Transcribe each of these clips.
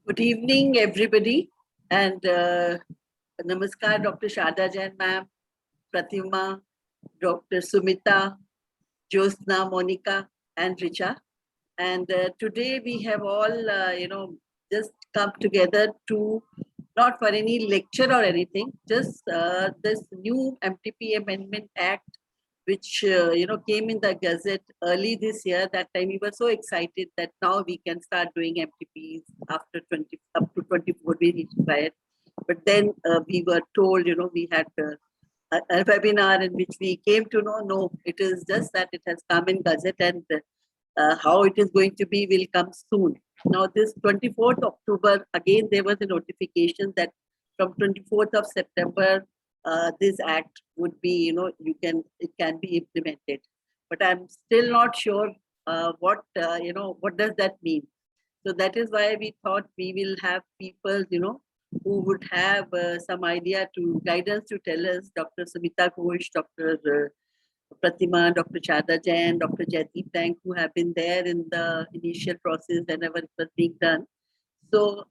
Good evening, everybody, and namaskar, Dr. Sharda Jain, ma'am, Pratima, Dr. Sumita, Josna, Monica, and Richa. And today we have all, just come together to not for any lecture or anything, just this new MTP Amendment Act, which came in the Gazette early this year. That time we were so excited that now we can start doing MTPs after 20 up to 24 we required. But then we were told, we had a webinar in which we came to know, no, it is just that it has come in Gazette and how it is going to be will come soon. Now, this 24th October, again, there was a notification that from 24th of September, this act would be, it can be implemented. But I'm still not sure what does that mean. So that is why we thought we will have people, who would have some idea to guidance to tell us, Dr. Sumita Ghosh, Dr. Pratima, Dr. Sharda Jain, Dr. Jaideep Tank, who have been there in the initial process whenever it was being done. So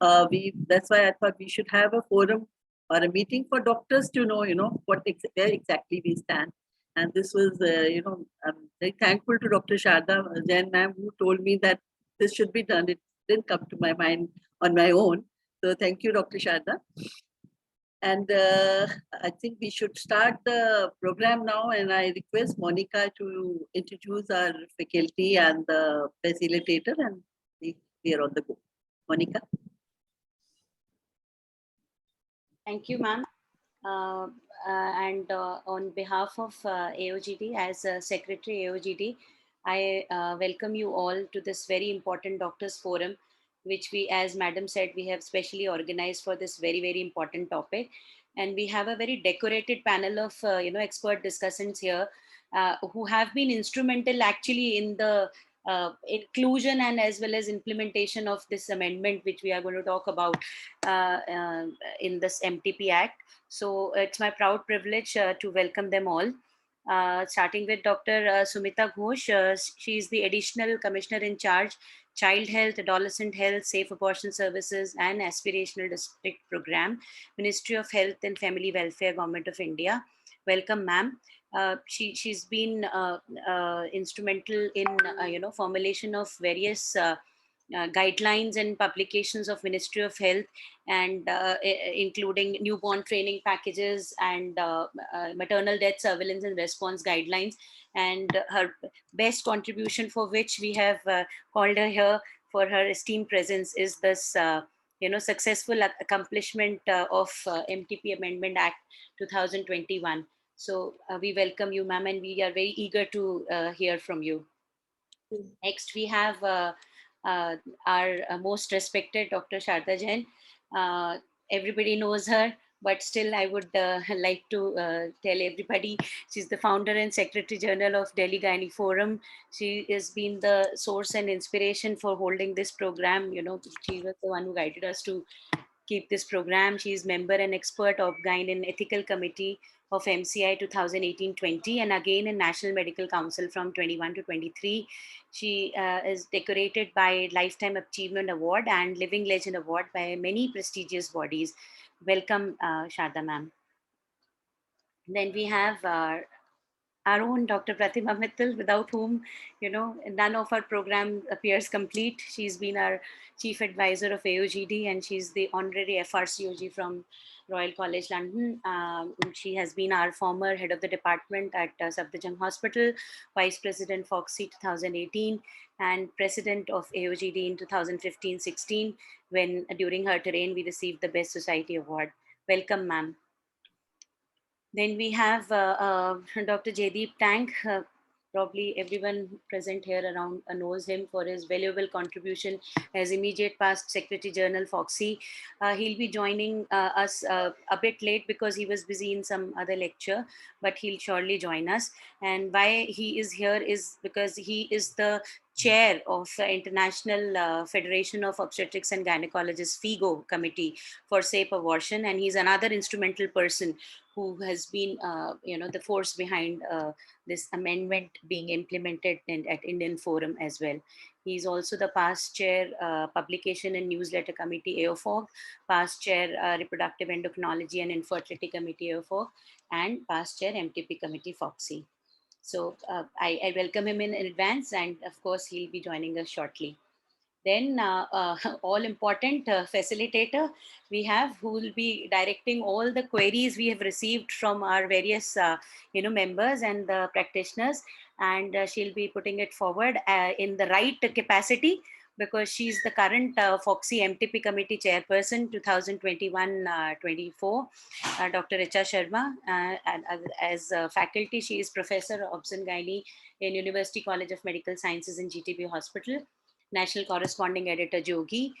that's why I thought we should have a forum or a meeting for doctors to know, where exactly we stand. And this was, I'm very thankful to Dr. Sharda Jain, ma'am, who told me that this should be done. It didn't come to my mind on my own. So thank you, Dr. Sharda. And I think we should start the program now. And I request Monica to introduce our faculty and the facilitator, and we are on the go. Monica. Thank you, ma'am. And on behalf of AOGD, as Secretary AOGD, I welcome you all to this very important Doctors Forum, which we, as Madam said, we have specially organized for this very, very important topic. And we have a very decorated panel of, expert discussants here who have been instrumental actually in the inclusion and as well as implementation of this amendment, which we are going to talk about in this MTP Act. So it's my proud privilege to welcome them all. Starting with Dr. Sumita Ghosh. She is the Additional Commissioner in Charge, Child Health, Adolescent Health, Safe Abortion Services and Aspirational District Program, Ministry of Health and Family Welfare, Government of India. Welcome, ma'am. She's been instrumental in formulation of various guidelines and publications of Ministry of Health, and including newborn training packages and maternal death surveillance and response guidelines. And her best contribution, for which we have called her here for her esteemed presence, is this successful accomplishment of MTP Amendment Act 2021. So we welcome you, ma'am, and we are very eager to hear from you. Next, we have our most respected Dr. Sharda Jain. Everybody knows her, but still I would like to tell everybody, she's the founder and Secretary General of Delhi Gynae Forum. She has been the source and inspiration for holding this program. She was the one who guided us to keep this program. She is member and expert of Gyne and Ethical Committee of MCI 2018-20, and again in National Medical Council from 21 to 23. She is decorated by Lifetime Achievement Award and Living Legend Award by many prestigious bodies. Welcome, Sharda ma'am. Then we have our own Dr. Pratima Mittal, without whom, none of our program appears complete. She's been our chief advisor of AOGD, and she's the honorary FRCOG from Royal College London. She has been our former head of the department at Safdarjung Hospital, vice president FOXI 2018, and president of AOGD in 2015-16, when during her terrain we received the Best Society Award. Welcome, ma'am. Then we have Dr. Jaideep Tank. Probably everyone present here around knows him for his valuable contribution as immediate past Secretary General FOXI. He'll be joining us a bit late because he was busy in some other lecture, but he'll surely join us. And why he is here is because he is the chair of the International Federation of Obstetrics and Gynecologists FIGO Committee for Safe Abortion, and he's another instrumental person who has been, the force behind this amendment being implemented at Indian Forum as well. He is also the past chair, Publication and Newsletter Committee, AOFOG, past chair, Reproductive Endocrinology and Infertility Committee, AOFOG, and past chair, MTP Committee, FOXY. So I welcome him in advance, and of course, he'll be joining us shortly. Then all important facilitator we have, who will be directing all the queries we have received from our various members and the practitioners, and she'll be putting it forward in the right capacity, because she's the current FOXY MTP committee chairperson 2021-24, Dr. Richa Sharma, and as faculty she is Professor of Obs and Gynae in University College of Medical Sciences in GTB Hospital, National Corresponding Editor Jogi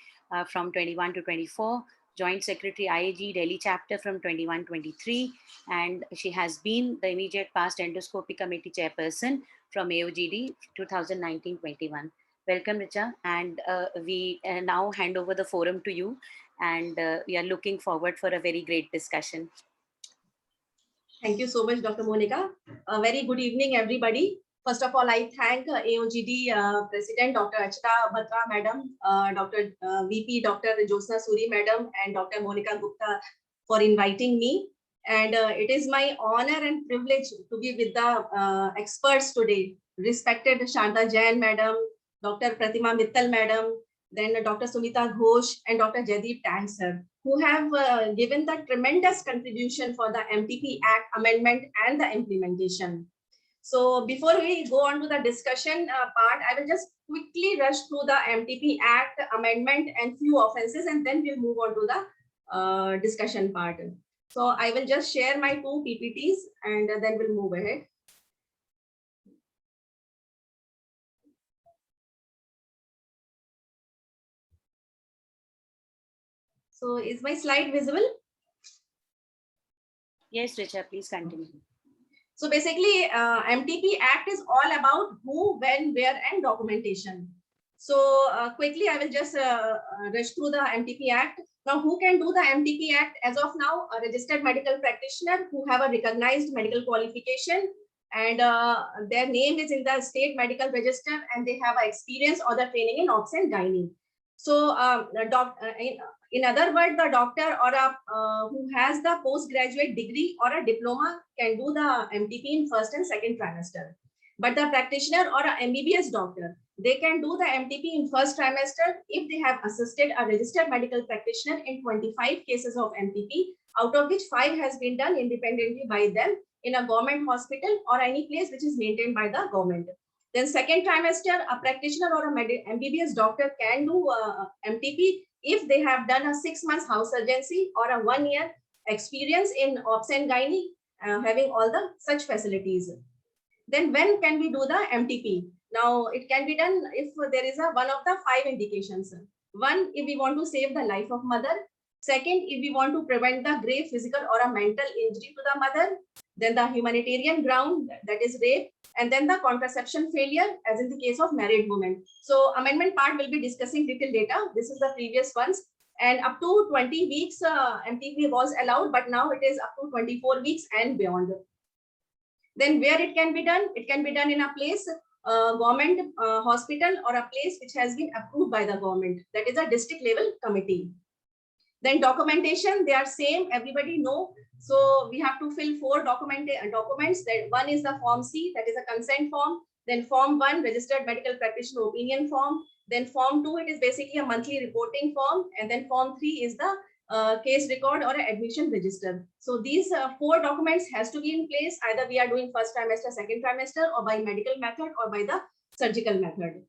from 21 to 24, Joint Secretary IAG Delhi Chapter from 21-23, and she has been the immediate past Endoscopy Committee Chairperson from AOGD 2019-21. Welcome, Richa, and we now hand over the forum to you, and we are looking forward for a very great discussion. Thank you so much, Dr. Monica. A very good evening, everybody. First of all, I thank AOGD President Dr. Achita Batra Madam, Dr. VP Dr. Josna Suri Madam, and Dr. Monica Gupta for inviting me. And it is my honor and privilege to be with the experts today. Respected Shanta Jain Madam, Dr. Pratima Mittal Madam, then Dr. Sumita Ghosh and Dr. Jaideep Tang Sir, who have given the tremendous contribution for the MTP Act amendment and the implementation. So before we go on to the discussion part, I will just quickly rush through the MTP Act amendment and few offenses, and then we'll move on to the discussion part. So I will just share my two PPTs and then we'll move ahead. So is my slide visible? Yes, Richa, please continue. So basically, MTP Act is all about who, when, where, and documentation. So quickly, I will just rush through the MTP Act. Now, who can do the MTP Act? As of now, a registered medical practitioner who have a recognized medical qualification, and their name is in the state medical register, and they have experience or the training in Obs and Gynae. So in other words, the doctor or who has the postgraduate degree or a diploma can do the MTP in first and second trimester. But the practitioner or a MBBS doctor, they can do the MTP in first trimester if they have assisted a registered medical practitioner in 25 cases of MTP, out of which 5 has been done independently by them in a government hospital or any place which is maintained by the government. Then second trimester, a practitioner or a MBBS doctor can do MTP if they have done a 6 months house surgency or a 1 year experience in Obs and Gynae, having all the such facilities. Then when can we do the MTP? Now it can be done if there is one of the 5 indications. One, if we want to save the life of mother. Second, if we want to prevent the grave physical or a mental injury to the mother. Then the humanitarian ground, that is rape. And then the contraception failure, as in the case of married women. So amendment part will be discussing little later. This is the previous ones. And up to 20 weeks, MTP was allowed, but now it is up to 24 weeks and beyond. Then where it can be done? It can be done in a place, government hospital, or a place which has been approved by the government. That is a district level committee. Then documentation, they are same, everybody know. So we have to fill 4 documents. That one is the Form C, that is a consent form. Then Form 1, registered medical practitioner opinion form. Then Form 2, it is basically a monthly reporting form. And then Form 3 is the case record or admission register. So these 4 documents has to be in place. Either we are doing first trimester, second trimester, or by medical method or by the surgical method.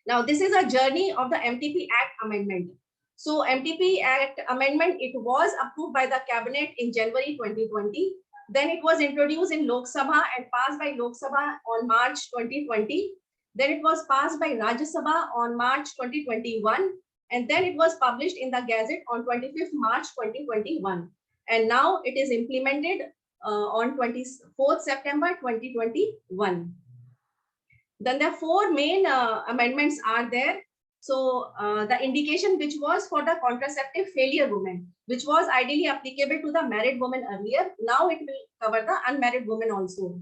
Now this is a journey of the MTP Act amendment. So MTP Act amendment, it was approved by the cabinet in January 2020. Then it was introduced in Lok Sabha and passed by Lok Sabha on March 2020. Then it was passed by Rajya Sabha on March 2021. And then it was published in the Gazette on 25th March 2021. And now it is implemented on 24th September 2021. Then the 4 main amendments are there. So the indication which was for the contraceptive failure women, which was ideally applicable to the married woman earlier, now it will cover the unmarried women also.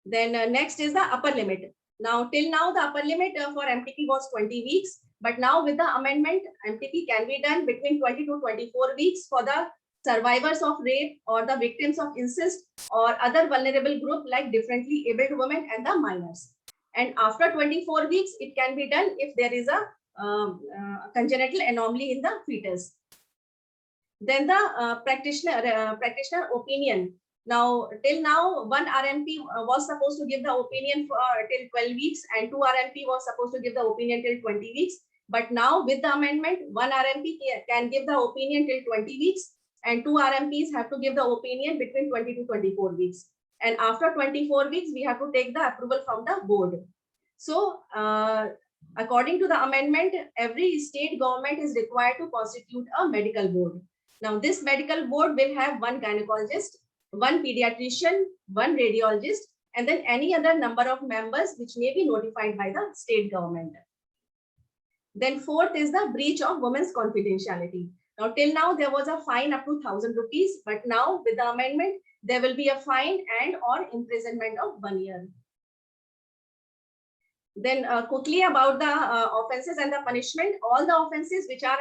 Then next is the upper limit. Now, till now, the upper limit for MTP was 20 weeks. But now with the amendment, MTP can be done between 20 to 24 weeks for the survivors of rape or the victims of incest or other vulnerable group like differently abled women and the minors. And after 24 weeks, it can be done if there is a congenital anomaly in the fetus. Then the practitioner opinion. Now, till now, one RMP was supposed to give the opinion for till 12 weeks and two RMP was supposed to give the opinion till 20 weeks. But now with the amendment, one RMP can give the opinion till 20 weeks and two RMPs have to give the opinion between 20 to 24 weeks. And after 24 weeks, we have to take the approval from the board. So, according to the amendment, every state government is required to constitute a medical board. Now, this medical board will have one gynecologist, one pediatrician, one radiologist, and then any other number of members which may be notified by the state government. Then fourth is the breach of women's confidentiality. Now, till now, there was a fine up to 1,000 rupees, but now with the amendment, there will be a fine and or imprisonment of 1 year. Then quickly about the offenses and the punishment. All the offenses which are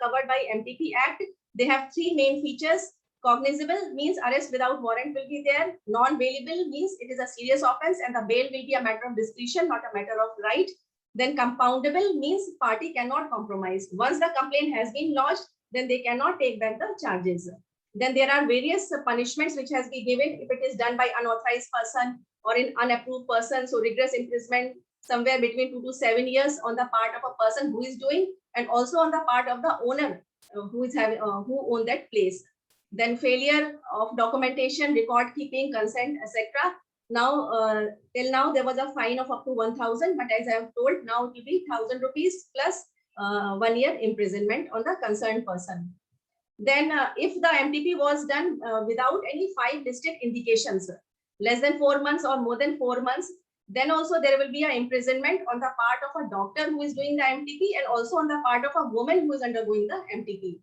covered by MTP Act, they have three main features. Cognizable means arrest without warrant will be there. Non-bailable means it is a serious offense and the bail will be a matter of discretion, not a matter of right. Then compoundable means party cannot compromise. Once the complaint has been lodged, then they cannot take back the charges. Then there are various punishments which has been given if it is done by unauthorized person or in unapproved person. So rigorous imprisonment somewhere between 2 to 7 years on the part of a person who is doing and also on the part of the owner who is having who own that place. Then failure of documentation, record keeping, consent, etc. Now, till now there was a fine of up to 1,000, but as I have told, now it will be 1,000 rupees plus 1 year imprisonment on the concerned person. Then if the MTP was done without any 5 listed indications, less than 4 months or more than 4 months, then also there will be an imprisonment on the part of a doctor who is doing the MTP and also on the part of a woman who is undergoing the MTP.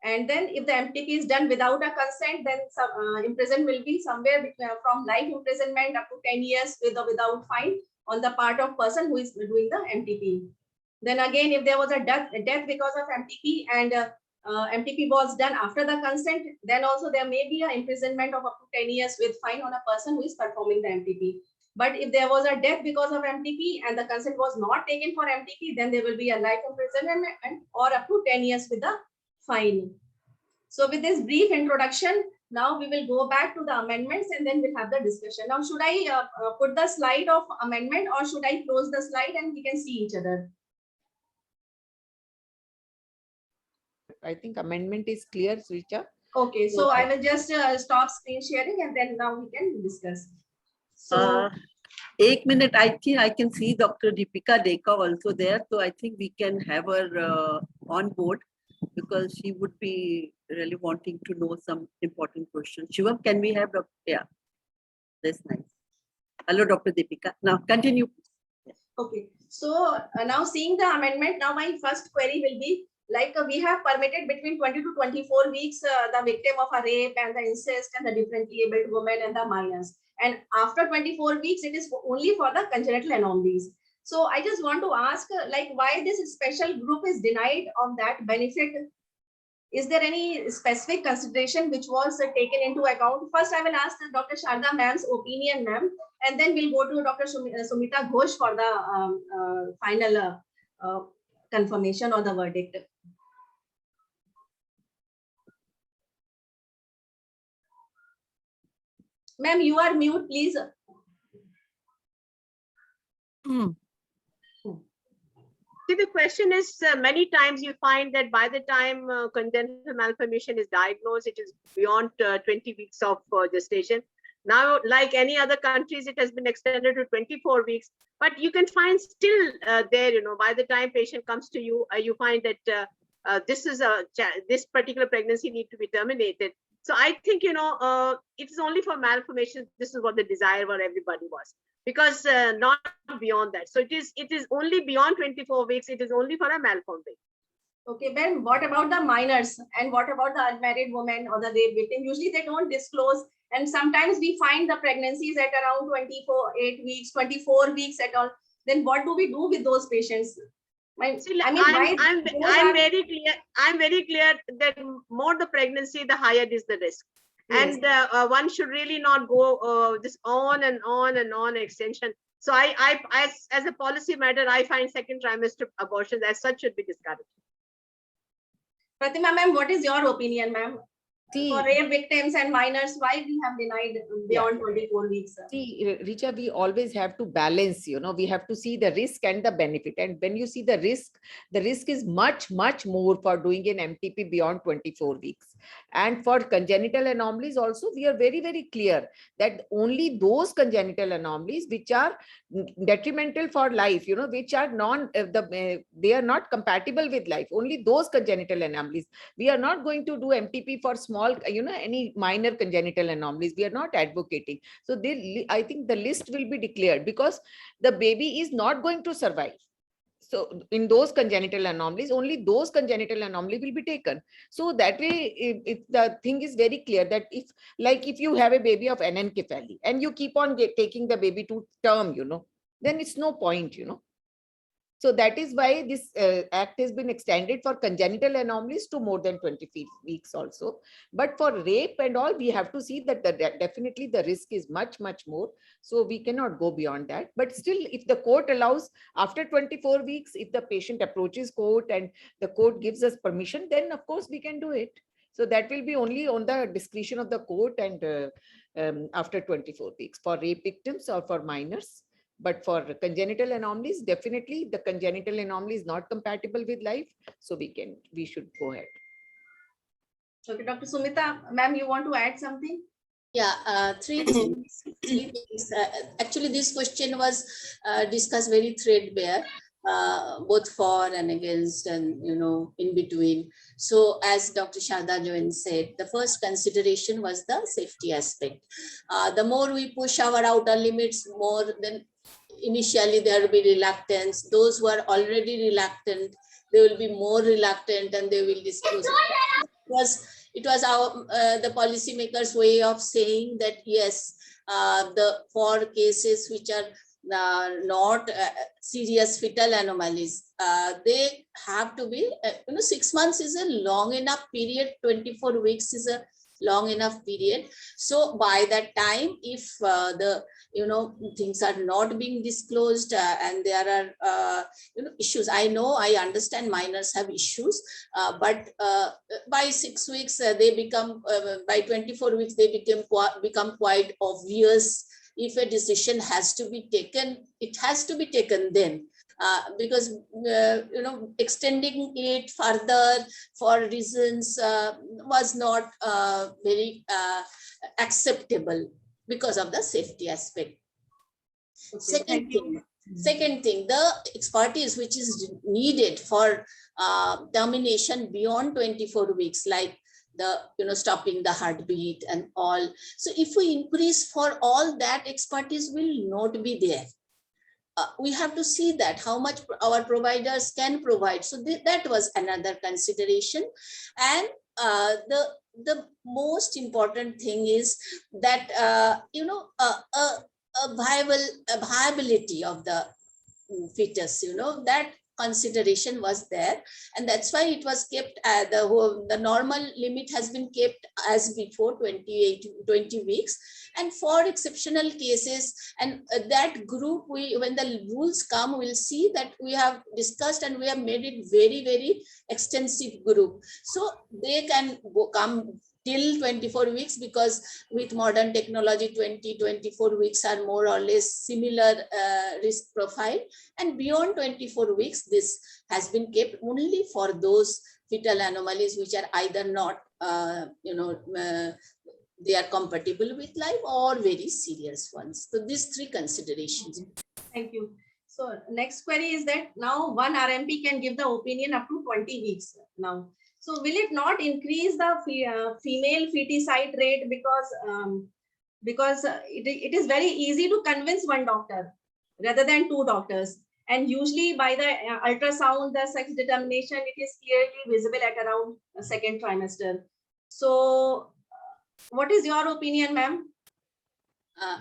And then if the MTP is done without a consent, then some imprisonment will be somewhere between, from life imprisonment up to 10 years with or without fine on the part of person who is doing the MTP. Then again, if there was a death because of MTP and MTP was done after the consent, then also there may be an imprisonment of up to 10 years with fine on a person who is performing the MTP. But if there was a death because of MTP and the consent was not taken for MTP, then there will be a life imprisonment or up to 10 years with the fine. So with this brief introduction, now we will go back to the amendments and then we'll have the discussion. Now, should I put the slide of amendment or should I close the slide and we can see each other? I think amendment is clear, Sricha. Okay, so I will just stop screen sharing and then now we can discuss. So, 1 minute, I think I can see Dr. Deepika Dekha also there. So I think we can have her on board because she would be really wanting to know some important questions. Shivam, can we have Dr. Yeah, that's nice. Hello, Dr. Deepika. Now continue. okay, so now seeing the amendment, now my first query will be like we have permitted between 20 to 24 weeks the victim of a rape and the incest and the differently abled women and the minors. And after 24 weeks, it is only for the congenital anomalies. So I just want to ask like why this special group is denied of that benefit. Is there any specific consideration which was taken into account? First, I will ask Dr. Sharda ma'am's opinion, ma'am, and then we'll go to Dr. Sumita Ghosh for the final confirmation or the verdict. Ma'am, you are mute, please. See, the question is many times you find that by the time congenital malformation is diagnosed, it is beyond 20 weeks of gestation. Now, like any other countries, it has been extended to 24 weeks, but you can find still there, you know, by the time patient comes to you, you find that this particular pregnancy need to be terminated. So I think, you know, it is only for malformation. This is what the desire for everybody was, because not beyond that. So it is only beyond 24 weeks. It is only for a malformed baby. Okay, then what about the minors and what about the unmarried women or the rape victim? Usually they don't disclose And sometimes we find the pregnancies at around 8 weeks, 24 weeks at all. Then what do we do with those patients? See, I mean, why I'm those are- very clear. I'm very clear that more the pregnancy, the higher is the risk. Yes. And one should really not go just on and on and on extension. So as a policy matter, I find second trimester abortions as such should be discouraged. Pratima ma'am, what is your opinion, ma'am? See, For rape victims and minors, why we have denied beyond 24 weeks? see, Richa, we always have to balance, we have to see the risk and the benefit. And when you see the risk is much, much more for doing an MTP beyond 24 weeks. And for congenital anomalies also, we are very, very clear that only those congenital anomalies which are detrimental for life, which are they are not compatible with life, only those congenital anomalies. We are not going to do MTP for small, any minor congenital anomalies. We are not advocating. So I think the list will be declared because the baby is not going to survive. So in those congenital anomalies, only those congenital anomalies will be taken. So that way, if the thing is very clear that if you have a baby of anencephaly and you keep on taking the baby to term, then it's no point, So that is why this act has been extended for congenital anomalies to more than 20 weeks also. But for rape and all, we have to see that definitely the risk is much, much more. So we cannot go beyond that. But still, if the court allows after 24 weeks, if the patient approaches court and the court gives us permission, then of course we can do it. So that will be only on the discretion of the court and after 24 weeks for rape victims or for minors. But for congenital anomalies, definitely the congenital anomaly is not compatible with life. So we should go ahead. Okay, Dr. Sumita, ma'am, you want to add something? Yeah, three things. Actually, this question was discussed very threadbare, both for and against, and in between. So, as Dr. Sharda Jain said, the first consideration was the safety aspect. The more we push our outer limits, more than initially there will be reluctance. Those who are already reluctant, they will be more reluctant, and they will disclose it was our the policymakers' way of saying that yes, for cases which are not serious fetal anomalies, they have to be 6 months is a long enough period. 24 weeks is a long enough period. So by that time, if the things are not being disclosed and there are issues, I understand minors have issues, but by 6 weeks they become by 24 weeks they become quite obvious. If a decision has to be taken, it has to be taken then. Because extending it further for reasons was not very acceptable because of the safety aspect. Okay, Second thing, the expertise which is needed for termination beyond 24 weeks, like the stopping the heartbeat and all. So if we increase for all, that expertise will not be there. We have to see that how much our providers can provide. So that was another consideration. And the most important thing is that viability of the fetus, that consideration was there, and that's why it was kept. The normal limit has been kept as before, 20 weeks. And for exceptional cases and that group, when the rules come, we'll see that we have discussed and we have made it very, very extensive group. So they can come till 24 weeks, because with modern technology, 24 weeks are more or less similar risk profile. And beyond 24 weeks, this has been kept only for those fetal anomalies which are either not, they are compatible with life or very serious ones. So these three considerations. Thank you. So next query is that now one RMP can give the opinion up to 20 weeks now. So will it not increase the female feticide rate, because it is very easy to convince one doctor rather than two doctors. And usually by the ultrasound, the sex determination, it is clearly visible at around the second trimester. So what is your opinion, ma'am?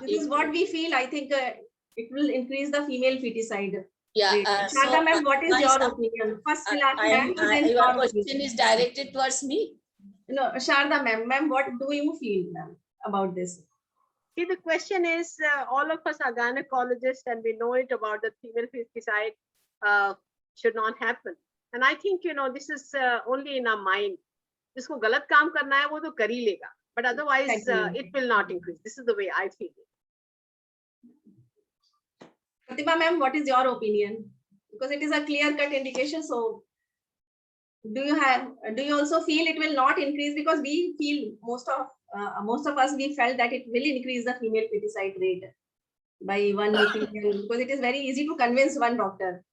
This is what we feel. I think it will increase the female feticide. Yeah. rate. Sharda ma'am, what is my your sub- opinion? First, I- we'll ask I am- ma'am, then your your question opinion. is directed towards me. No, Sharda ma'am, what do you feel, ma'am, about this? See, the question is, all of us are gynecologists and we know it about the female pesticide should not happen. And I think, this is only in our mind. जिसको गलत काम करना है वो तो कर ही लेगा. But otherwise, Exactly. it will not increase. This is the way I feel it. Pratibha ma'am, what is your opinion? Because it is a clear-cut indication. So, do you also feel it will not increase? Because we feel most of us we felt that it will increase the female feticide rate by one female, because it is very easy to convince one doctor.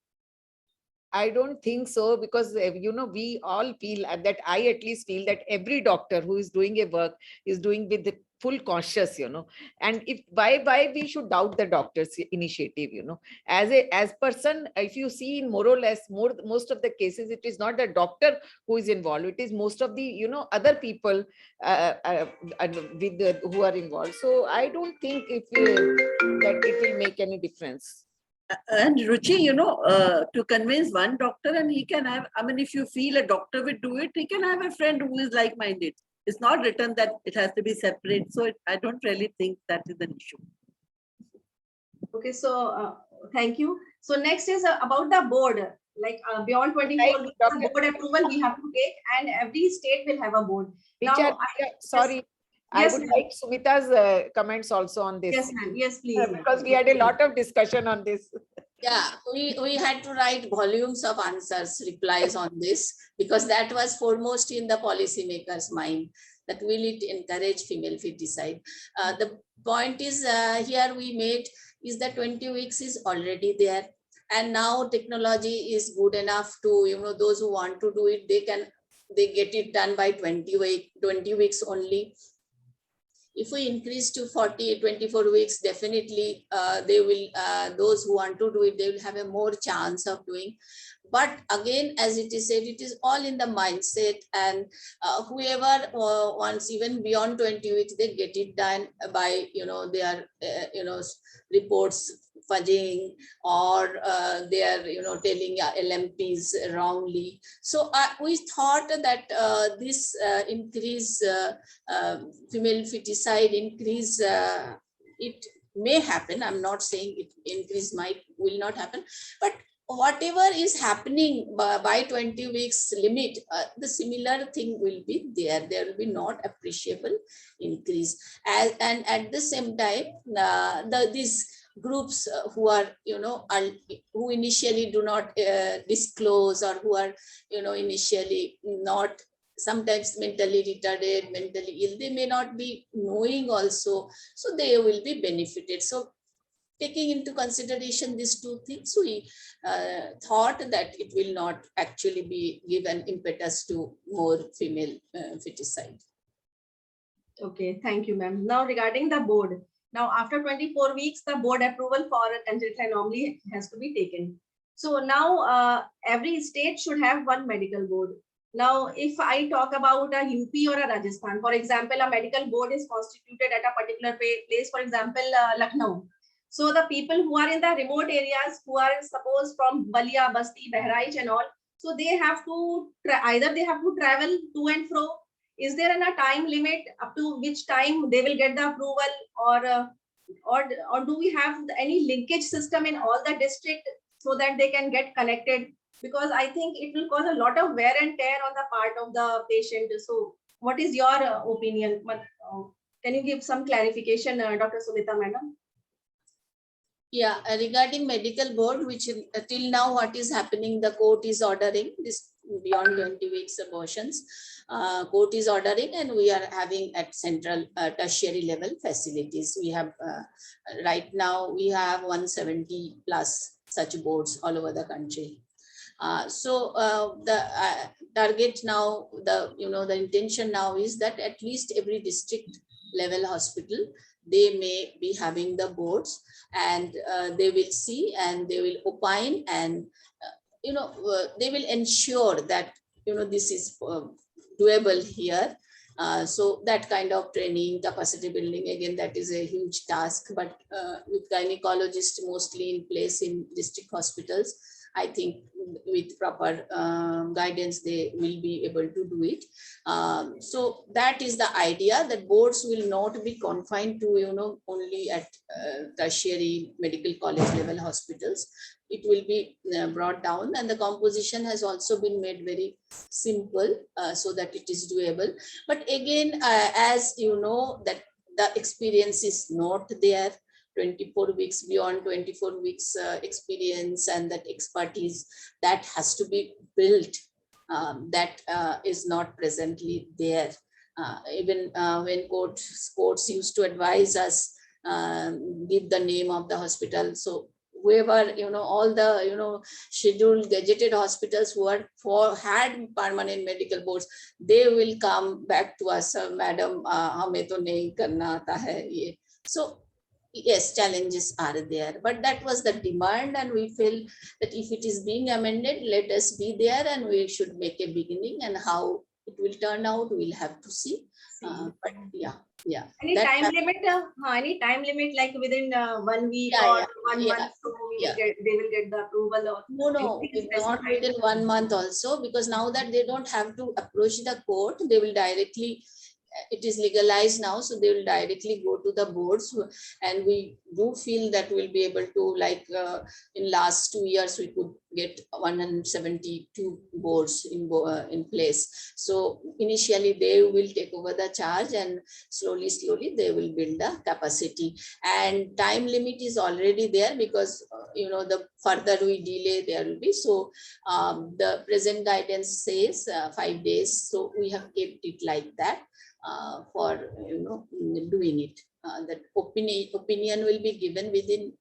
I don't think so, because we all feel that I at least feel that every doctor who is doing a work is doing with the full conscious, and if why we should doubt the doctor's initiative, as person, if you see in more or less most of the cases, it is not the doctor who is involved, it is most of the other people who are involved. So I don't think that it will make any difference. And Ruchi, to convince one doctor, and he can have, if you feel a doctor will do it, he can have a friend who is like-minded. It's not written that it has to be separate. So I don't really think that is an issue. Okay, so thank you. So next is about the board. Like beyond 24 Right, weeks, Dr. the board approval we have to take, and every state will have a board. Now, Sorry, I Yes, would ma'am. like Sumita's comments also on this. Yes, ma'am. Yes, please. Because we had a lot of discussion on this. Yeah, we had to write volumes of answers, replies on this, because that was foremost in the policymakers' mind, that will it encourage female feticide. The point is here we made is that 20 weeks is already there. And now technology is good enough to, those who want to do it, they get it done by 20 weeks only. If we increase to 24 weeks, definitely they will, those who want to do it, they will have a more chance of doing. But again, as it is said, it is all in the mindset, and whoever wants even beyond 20 weeks, they get it done by, their, reports fudging, or they are, telling LMPs wrongly. So we thought that this increase, female feticide increase, it may happen. I'm not saying it increase will not happen, but whatever is happening by 20 weeks limit, the similar thing will be there. There will be not appreciable increase. And at the same time, these groups who are, who initially do not disclose, or who are, initially not, sometimes mentally retarded, mentally ill, they may not be knowing also, so they will be benefited. So taking into consideration these two things, we thought that it will not actually be given impetus to more female feticide. Okay, thank you, ma'am. Now regarding the board. Now after 24 weeks, the board approval for a congenital anomaly has to be taken. So now every state should have one medical board. Now, if I talk about a UP or a Rajasthan, for example, a medical board is constituted at a particular place, for example, Lucknow. So the people who are in the remote areas, who are suppose from Balia, Basti, Bahraich and all, so they have to, either they have to travel to and fro. Is there a time limit up to which time they will get the approval, or do we have any linkage system in all the district so that they can get connected? Because I think it will cause a lot of wear and tear on the part of the patient. So what is your opinion? Can you give some clarification, Dr. Sumita madam? Yeah, regarding medical board, which till now what is happening, the court is ordering this beyond 20 weeks abortions. Court is ordering, and we are having at central tertiary level facilities. We have right now we have 170 plus such boards all over the country. So the target now, the intention now is that at least every district level hospital, they may be having the boards, and they will see and they will opine, and they will ensure that this is doable here, So that kind of training, capacity building, again, that is a huge task, but with gynecologists mostly in place in district hospitals, I think with proper guidance, they will be able to do it. So that is the idea, that boards will not be confined to, only at tertiary medical college level hospitals. It will be brought down, and the composition has also been made very simple so that it is doable. But again, as you know, that the experience is not there. 24 weeks, beyond 24 weeks experience, and that expertise that has to be built, that is not presently there. Even when courts used to advise us, give the name of the hospital. So whoever, all the, scheduled gazetted hospitals who had permanent medical boards, they will come back to us, madam, hame to nahi karna aata hai ye. So yes, challenges are there, but that was the demand, and we feel that if it is being amended, let us be there, and we should make a beginning, and how it will turn out, we'll have to see. But yeah. Any that time has- limit? Any time limit, like within 1 week Yeah, or yeah, 1 yeah, month, so yeah. they will get the approval, or No, anything it's not specified? within 1 month also, because now that they don't have to approach the court, they will directly, it is legalized now, so they will directly go to the boards, and we do feel that we'll be able to, like in last 2 years, we could get 172 boards in place. So initially they will take over the charge, and slowly they will build the capacity. And time limit is already there, because the further we delay, there will be. So the present guidance says 5 days, so we have kept it like that for doing it. That opinion will be given within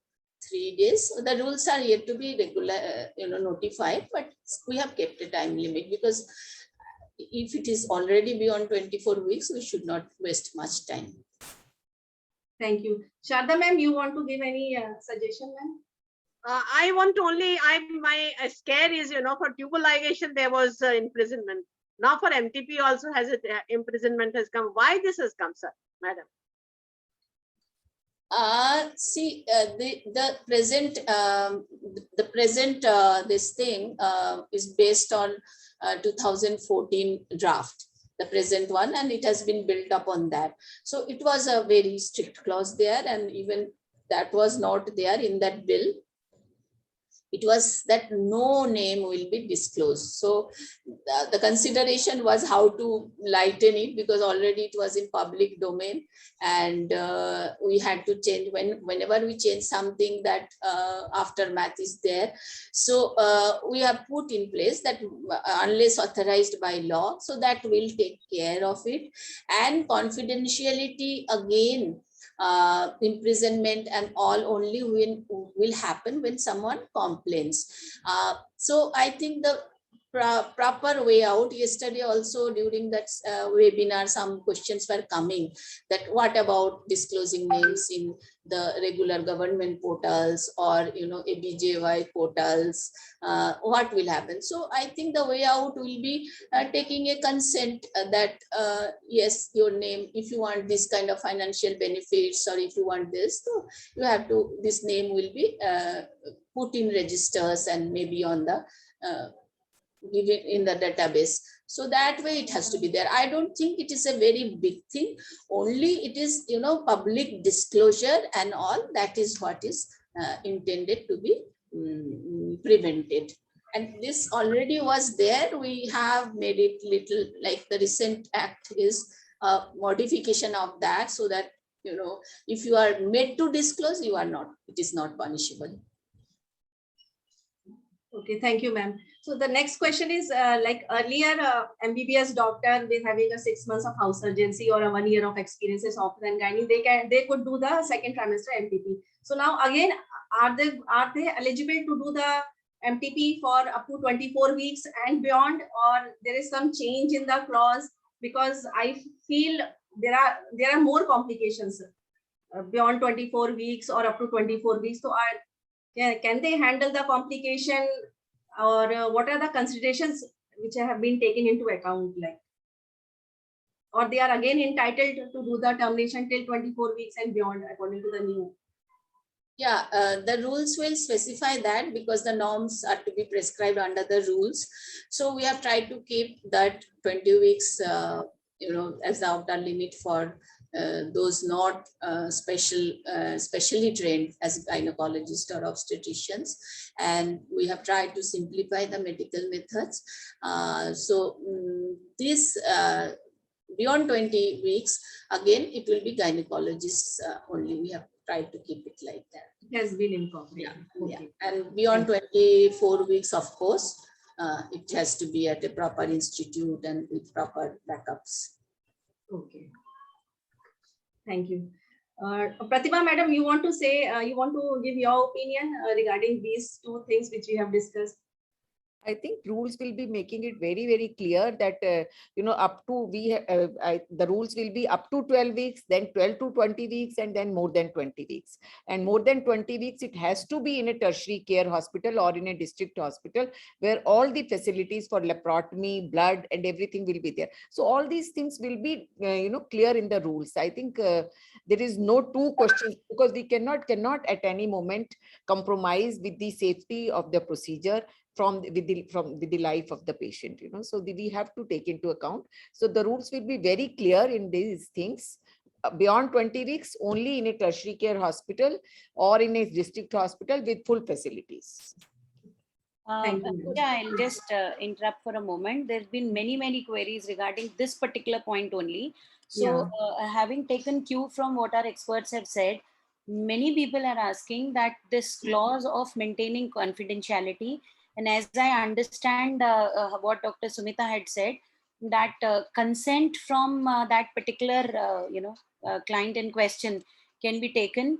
3 days. The rules are yet to be notified, but we have kept a time limit, because if it is already beyond 24 weeks, we should not waste much time. Thank you. Sharda ma'am, you want to give any suggestion, ma'am? I want to only, my scare is, for tubal ligation, there was imprisonment. Now for MTP also has it, imprisonment has come. Why this has come, sir, madam? See, the present this thing is based on 2014 draft, the present one, and it has been built up on that. So it was a very strict clause there, and even that was not there in that bill. It was that no name will be disclosed. So the consideration was how to lighten it, because already it was in public domain, and we had to change whenever we change something, that aftermath is there. So we have put in place that unless authorized by law, so that will take care of it. And confidentiality, again, imprisonment and all only will happen when someone complains. So I think the proper way out, yesterday also during that webinar, some questions were coming, that what about disclosing names in the regular government portals or ABJY portals, what will happen? So I think the way out will be taking a consent that yes, your name, if you want this kind of financial benefits, or if you want this, so you have to, this name will be put in registers and maybe on the give it in the database. So that way it has to be there. I don't think it is a very big thing. Only it is, public disclosure and all, that is what is intended to be prevented. And this already was there. We have made it little, like the recent act is a modification of that, so that, if you are made to disclose, you are not, it is not punishable. Okay, thank you, ma'am. So the next question is, like earlier, MBBS doctor with having a 6 months of house surgency or a 1 year of experiences of and gynae, they could do the second trimester MTP. So now again, are they eligible to do the MTP for up to 24 weeks and beyond, or there is some change in the clause? Because I feel there are more complications beyond 24 weeks or up to 24 weeks. So can they handle the complication, or what are the considerations which have been taken into account? Like, or they are again entitled to do the termination till 24 weeks and beyond according to the new? Yeah, the rules will specify that because the norms are to be prescribed under the rules. So we have tried to keep that 20 weeks, as the outer limit for those not specially trained as gynecologists or obstetricians. And we have tried to simplify the medical methods. This beyond 20 weeks, again, it will be gynecologists only. We have tried to keep it like that. It has been incorporated. Yeah. Okay. And beyond 24 weeks, of course, it has to be at a proper institute and with proper backups. Okay. Thank you. Pratibha, madam, you want to say, you want to give your opinion regarding these two things which we have discussed? I think rules will be making it very, very clear that, up to the rules will be up to 12 weeks, then 12 to 20 weeks, and then more than 20 weeks. And more than 20 weeks, it has to be in a tertiary care hospital or in a district hospital where all the facilities for laparotomy, blood, and everything will be there. So all these things will be, clear in the rules. I think there is no two questions because we cannot at any moment compromise with the safety of the procedure with the life of the patient, so we have to take into account. So the rules will be very clear in these things. Beyond 20 weeks, only in a tertiary care hospital or in a district hospital with full facilities. Thank you. Yeah, I'll just interrupt for a moment. There's been many queries regarding this particular point only. So having taken cue from what our experts have said, many people are asking that this clause of maintaining confidentiality, and as I understand what Dr. Sumita had said, that consent from that particular client in question can be taken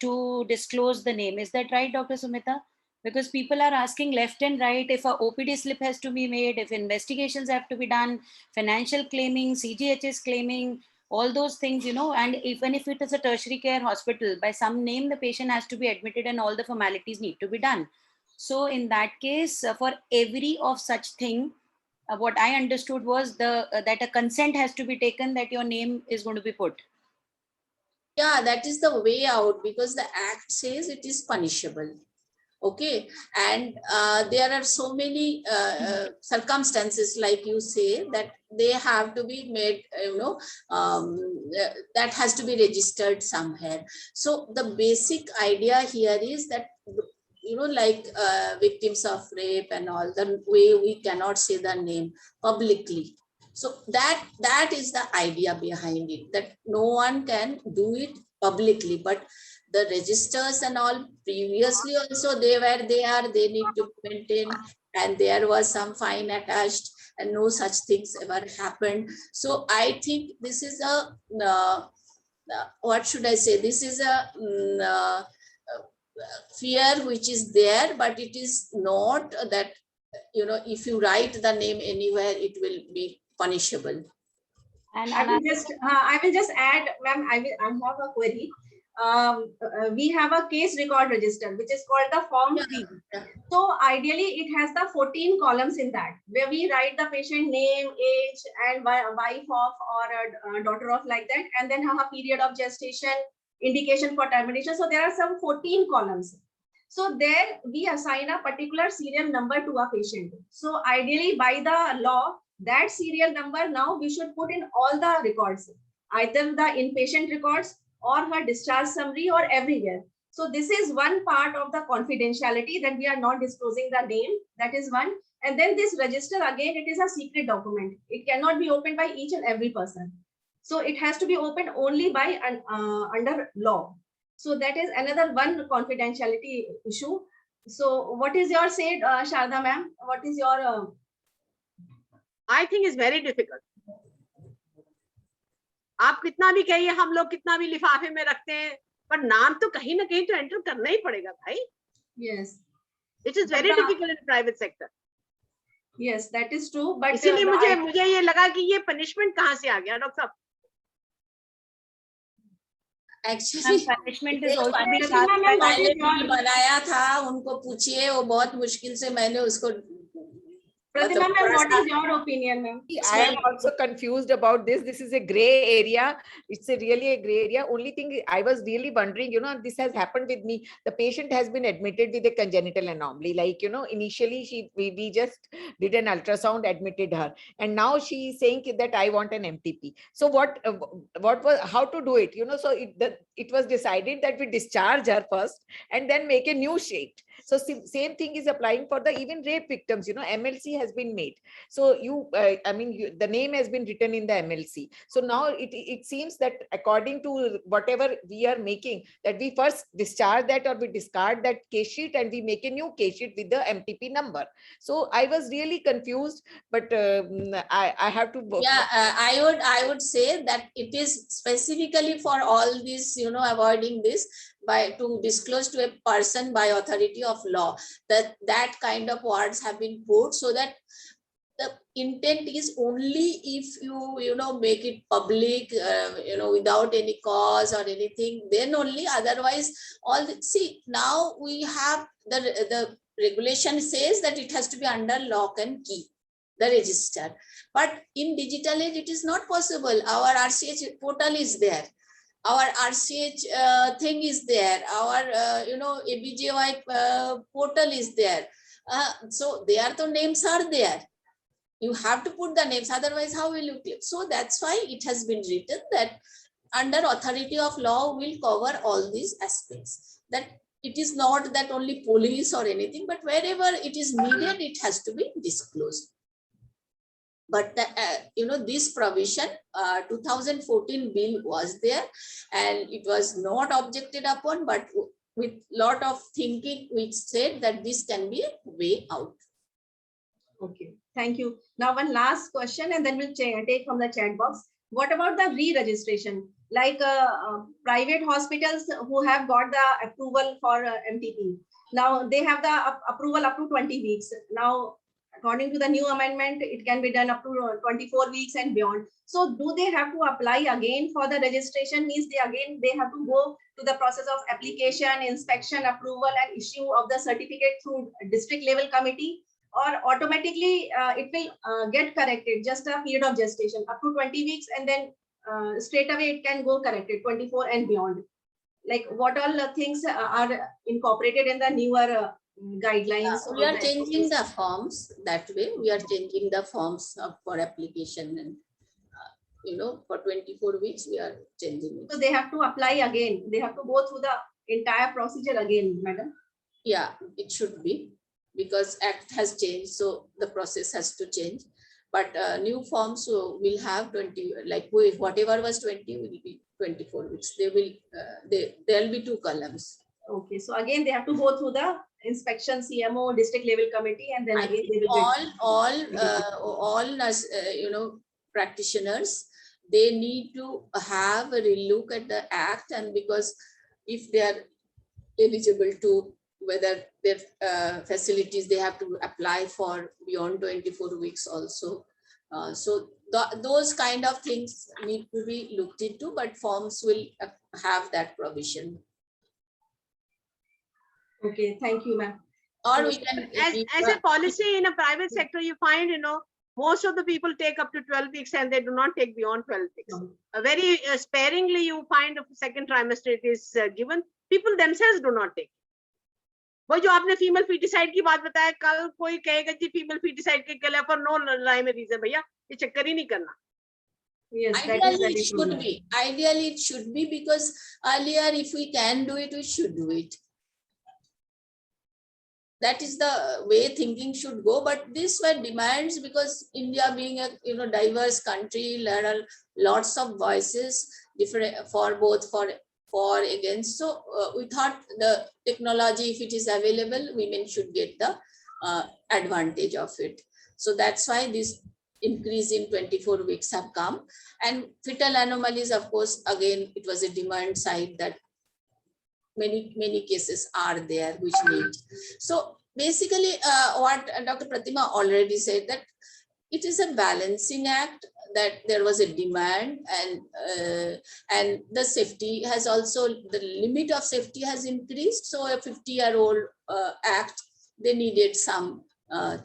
to disclose the name. Is that right, Dr. Sumita? Because people are asking left and right if a OPD slip has to be made, if investigations have to be done, financial claiming, CGHS claiming, all those things, and even if it is a tertiary care hospital, by some name, the patient has to be admitted and all the formalities need to be done. So in that case, for every of such thing, what I understood was that a consent has to be taken that your name is going to be put. Yeah, that is the way out because the act says it is punishable. Okay, and there are so many circumstances, like you say, that they have to be made, that has to be registered somewhere. So the basic idea here is that, like victims of rape and all, the way we cannot say the name publicly. So that is the idea behind it, that no one can do it publicly, but the registers and all previously also they need to maintain, and there was some fine attached and no such things ever happened. So I think this is a what should I say, this is a fear which is there, but it is not that, if you write the name anywhere, it will be punishable. And I will just add, ma'am, I have a query. We have a case record register, which is called the Form 3. Yeah. So ideally, it has the 14 columns in that, where we write the patient name, age, and wife of or a daughter of, like that, and then have a period of gestation, indication for termination. So there are some 14 columns. So there we assign a particular serial number to a patient. So ideally, by the law, that serial number now we should put in all the records, either the inpatient records or her discharge summary or everywhere. So this is one part of the confidentiality, that we are not disclosing the name. That is one. And then this register, again, it is a secret document. It cannot be opened by each and every person. So it has to be opened only by under law. So that is another one confidentiality issue. So what is your say, Sharda ma'am? What is your... I think it's very difficult. आप कितना भी कहिए, हम लोग कितना भी लिफाफे में रखते हैं, पर नाम तो कहीं ना कहीं तो एंटर करना ही पड़ेगा भाई. Yes. It is very difficult in private sector. Yes, that is true. But इसीलिए मुझे ये लगा कि ये punishment कहाँ से आ गया डॉक्टर साहब? Actually, punishment is also being बनाया था, उनको पूछिए, वो बहुत मुश्किल से मैंने उसको Pratima मतलब ma'am, थोड़ा what सा is your opinion, ma'am? I am also confused about this. This is a gray area. It's a really a gray area. Only thing I was really wondering, this has happened with me. The patient has been admitted with a congenital anomaly. Like, initially we just did an ultrasound, admitted her, and now she is saying that I want an MTP. So what was how to do it? So it was decided that we discharge her first and then make a new sheet. So same thing is applying for the even rape victims. MLC has been made. So the name has been written in the MLC. So now it seems that according to whatever we are making, that we first discharge that or we discard that case sheet and we make a new case sheet with the MTP number. So I was really confused, but I have to. yeah, I would say that it is specifically for all this, avoiding this by to disclose to a person by authority of law, that kind of words have been put, so that the intent is only if you make it public, without any cause or anything, then only. Otherwise, see, now we have the regulation says that it has to be under lock and key, the register. But in digital age, it is not possible. Our RCH portal is there. Our RCH thing is there. Our, ABJY portal is there. So there the names are there. You have to put the names, otherwise how will you click? So that's why it has been written that under authority of law will cover all these aspects. That it is not that only police or anything, but wherever it is needed, it has to be disclosed. But this provision, 2014 bill was there, and it was not objected upon, but with lot of thinking, which said that this can be a way out. Okay, thank you. Now one last question and then we'll take from the chat box. What about the re-registration? Like private hospitals who have got the approval for MTP. Now they have the approval up to 20 weeks. Now, according to the new amendment, it can be done up to 24 weeks and beyond. So do they have to apply again for the registration? Means they have to go to the process of application, inspection, approval and issue of the certificate through district level committee? Or automatically it will get corrected, just a period of gestation up to 20 weeks and then straight away it can go corrected 24 and beyond. Like what all things are incorporated in the newer guidelines? We are changing the forms that way. We are changing the forms for application, and for 24 weeks we are changing it. So they have to apply again. They have to go through the entire procedure again, madam. Yeah, it should be, because Act has changed, so the process has to change. But new forms will have 20, like whatever was 20 will be 24 weeks. They will, there'll be 2 columns. Okay, so again they have to go through the inspection, CMO, district level committee, and then again they will all practitioners, they need to have a relook at the Act, and because if they are eligible to, whether their facilities they have to apply for beyond 24 weeks also. So those kind of things need to be looked into, but forms will have that provision. Okay, thank you, ma'am. Or we can, as a policy in a private sector, you find, most of the people take up to 12 weeks and they do not take beyond 12 weeks. Very sparingly you find a second trimester it is given. People themselves do not take. वो जो आपने female foeticide की बात बताया, कल कोई कहेगा जी female foeticide के लिए पर नो राइम रीजन, भैया ये चक्कर ही नहीं करना. Yes, ideally it should be, because earlier if we can do it, we should do it. That is the way thinking should go. But these were demands, because India being a diverse country, there are lots of voices different for both for against. So we thought the technology, if it is available, women should get the advantage of it. So that's why this increase in 24 weeks have come. And fetal anomalies, of course, again, it was a demand side that many cases are there which need. So basically what Dr. Pratima already said, that it is a balancing act, that there was a demand, and the safety has also, the limit of safety has increased. So a 50-year-old act, they needed some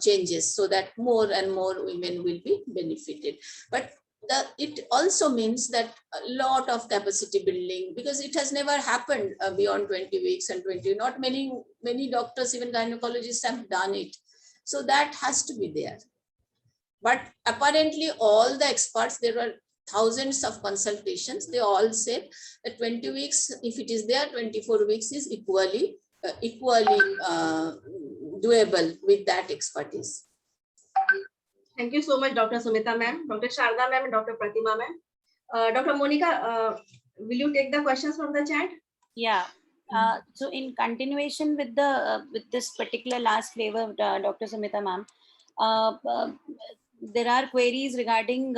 changes so that more and more women will be benefited. But it also means that a lot of capacity building, because it has never happened beyond 20 weeks and 20, not many doctors, even gynecologists have done it. So that has to be there. But apparently all the experts, there were thousands of consultations, they all said that 20 weeks, if it is there, 24 weeks is equally doable with that expertise. Thank you so much, Dr. Sumita ma'am, Dr. Sharda ma'am, and Dr. Pratima ma'am. Dr. Monica, will you take the questions from the chat? Yeah. So in continuation with the with this particular last flavor, Dr. Sumita ma'am, there are queries regarding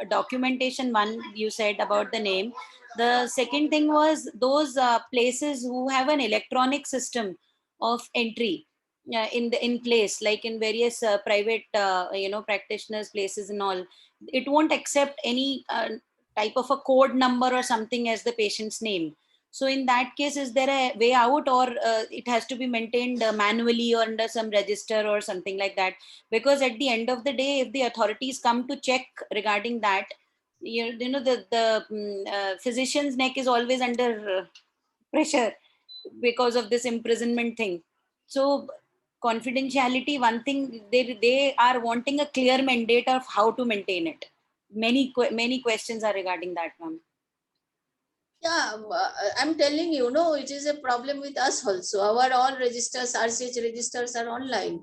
documentation. One, you said about the name. The second thing was those places who have an electronic system of entry in place, like in various private practitioners places and all. It won't accept any type of a code number or something as the patient's name. So in that case, is there a way out, or it has to be maintained manually or under some register or something like that? Because at the end of the day, if the authorities come to check regarding that, the physician's neck is always under pressure because of this imprisonment thing. So confidentiality, one thing, they are wanting a clear mandate of how to maintain it. Many questions are regarding that, ma'am. Yeah, I'm telling you, no, it is a problem with us also. Our all registers, RCH registers are online.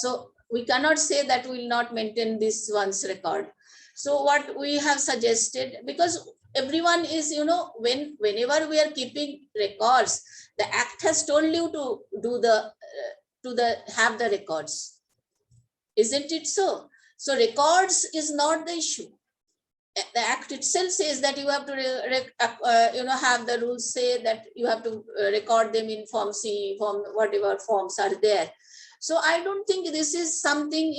So we cannot say that we will not maintain this one's record. So what we have suggested, because everyone is, whenever we are keeping records, the Act has told you to do have the records. Isn't it so? So records is not the issue. The Act itself says that you have to have the rules say that you have to record them in Form C, Form whatever forms are there. So I don't think this is something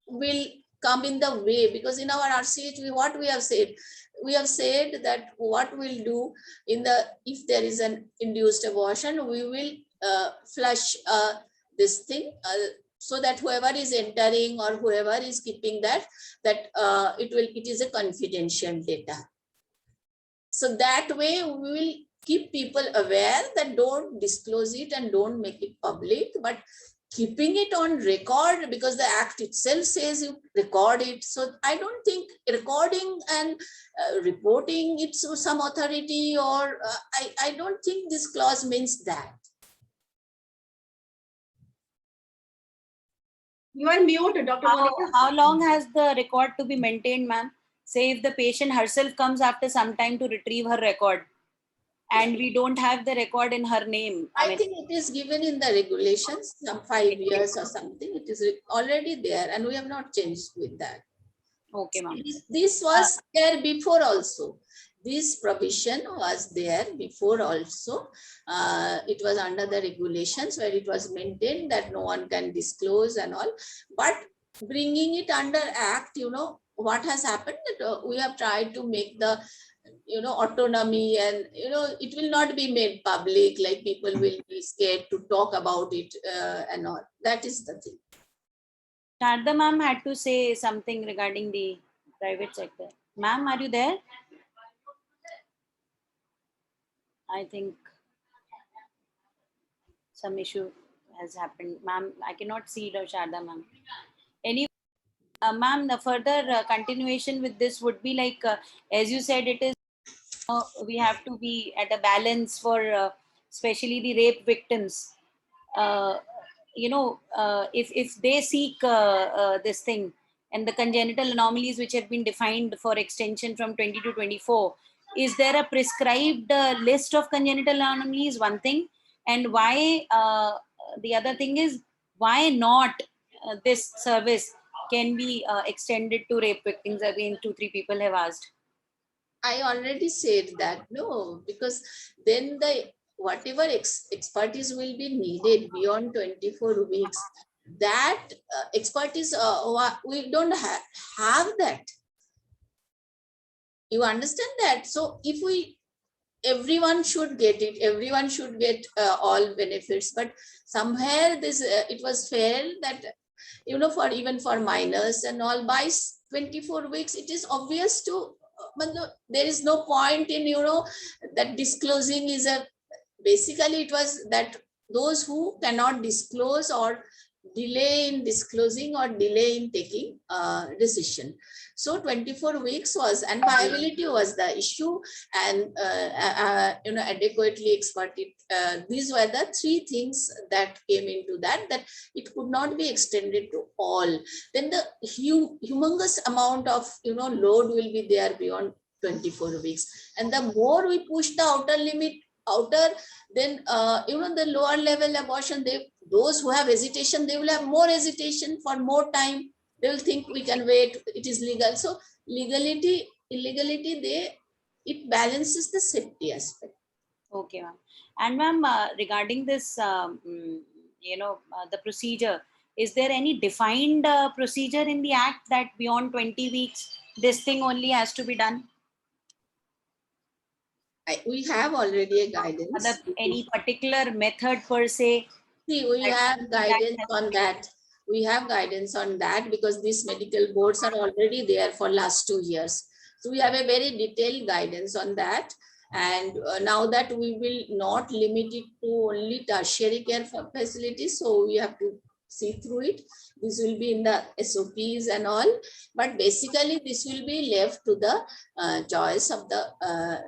will come in the way, because in our RCH what we have said that what we'll do if there is an induced abortion, we will flush this thing. So that whoever is entering or whoever is keeping that it is a confidential data. So that way we will keep people aware that don't disclose it and don't make it public, but keeping it on record, because the Act itself says you record it. So I don't think recording and reporting it to some authority, or I don't think this clause means that. You are mute, Dr. Monica. How long has the record to be maintained, ma'am? Say if the patient herself comes after some time to retrieve her record, and we don't have the record in her name. I think it is given in the regulations, some 5 years or something. It is already there, and we have not changed with that. Okay, ma'am. This was there before also. This provision was there before also. It was under the regulations where it was maintained that no one can disclose and all. But bringing it under Act, what has happened, that we have tried to make the autonomy, and it will not be made public, like people will be scared to talk about it and all. That is the thing. Sharda ma'am had to say something regarding the private sector. Ma'am, are you there? I think some issue has happened. Ma'am, I cannot see the Sharda ma'am. Anyway, ma'am, the further continuation with this would be like, as you said, it is, we have to be at a balance for especially the rape victims. If they seek this thing, and the congenital anomalies which have been defined for extension from 20 to 24, is there a prescribed list of congenital anomalies? One thing. And why, the other thing is, why not this service can be extended to rape victims? Again, 2-3 people have asked. I already said that, no, because then whatever expertise will be needed beyond 24 weeks, that expertise, we don't have that. You understand that? So if we everyone should get it. Everyone should get all benefits. But somewhere this it was fair that, you know, for even for minors and all, by 24 weeks, it is obvious to, there is no point in, you know, that disclosing is a, basically it was that those who cannot disclose or delay in disclosing or delay in taking decision. So 24 weeks was, and viability was the issue, and you know, adequately experted. These were the three things that came into that, that it could not be extended to all. Then the humongous amount of, you know, load will be there beyond 24 weeks, and the more we push the outer limit outer, then you know, the lower level abortion, those who have hesitation, they will have more hesitation for more time. They will think we can wait, it is legal. So legality, illegality, it balances the safety aspect. Okay, ma'am. And ma'am, regarding this, the procedure, is there any defined procedure in the act that beyond 20 weeks, this thing only has to be done? We have already a guidance. Any particular method per se? See, we have guidance on that. We have guidance on that because these medical boards are already there for last 2 years. So we have a very detailed guidance on that. And now that we will not limit it to only tertiary care facilities, so we have to see through it. This will be in the SOPs and all, but basically this will be left to the choice of the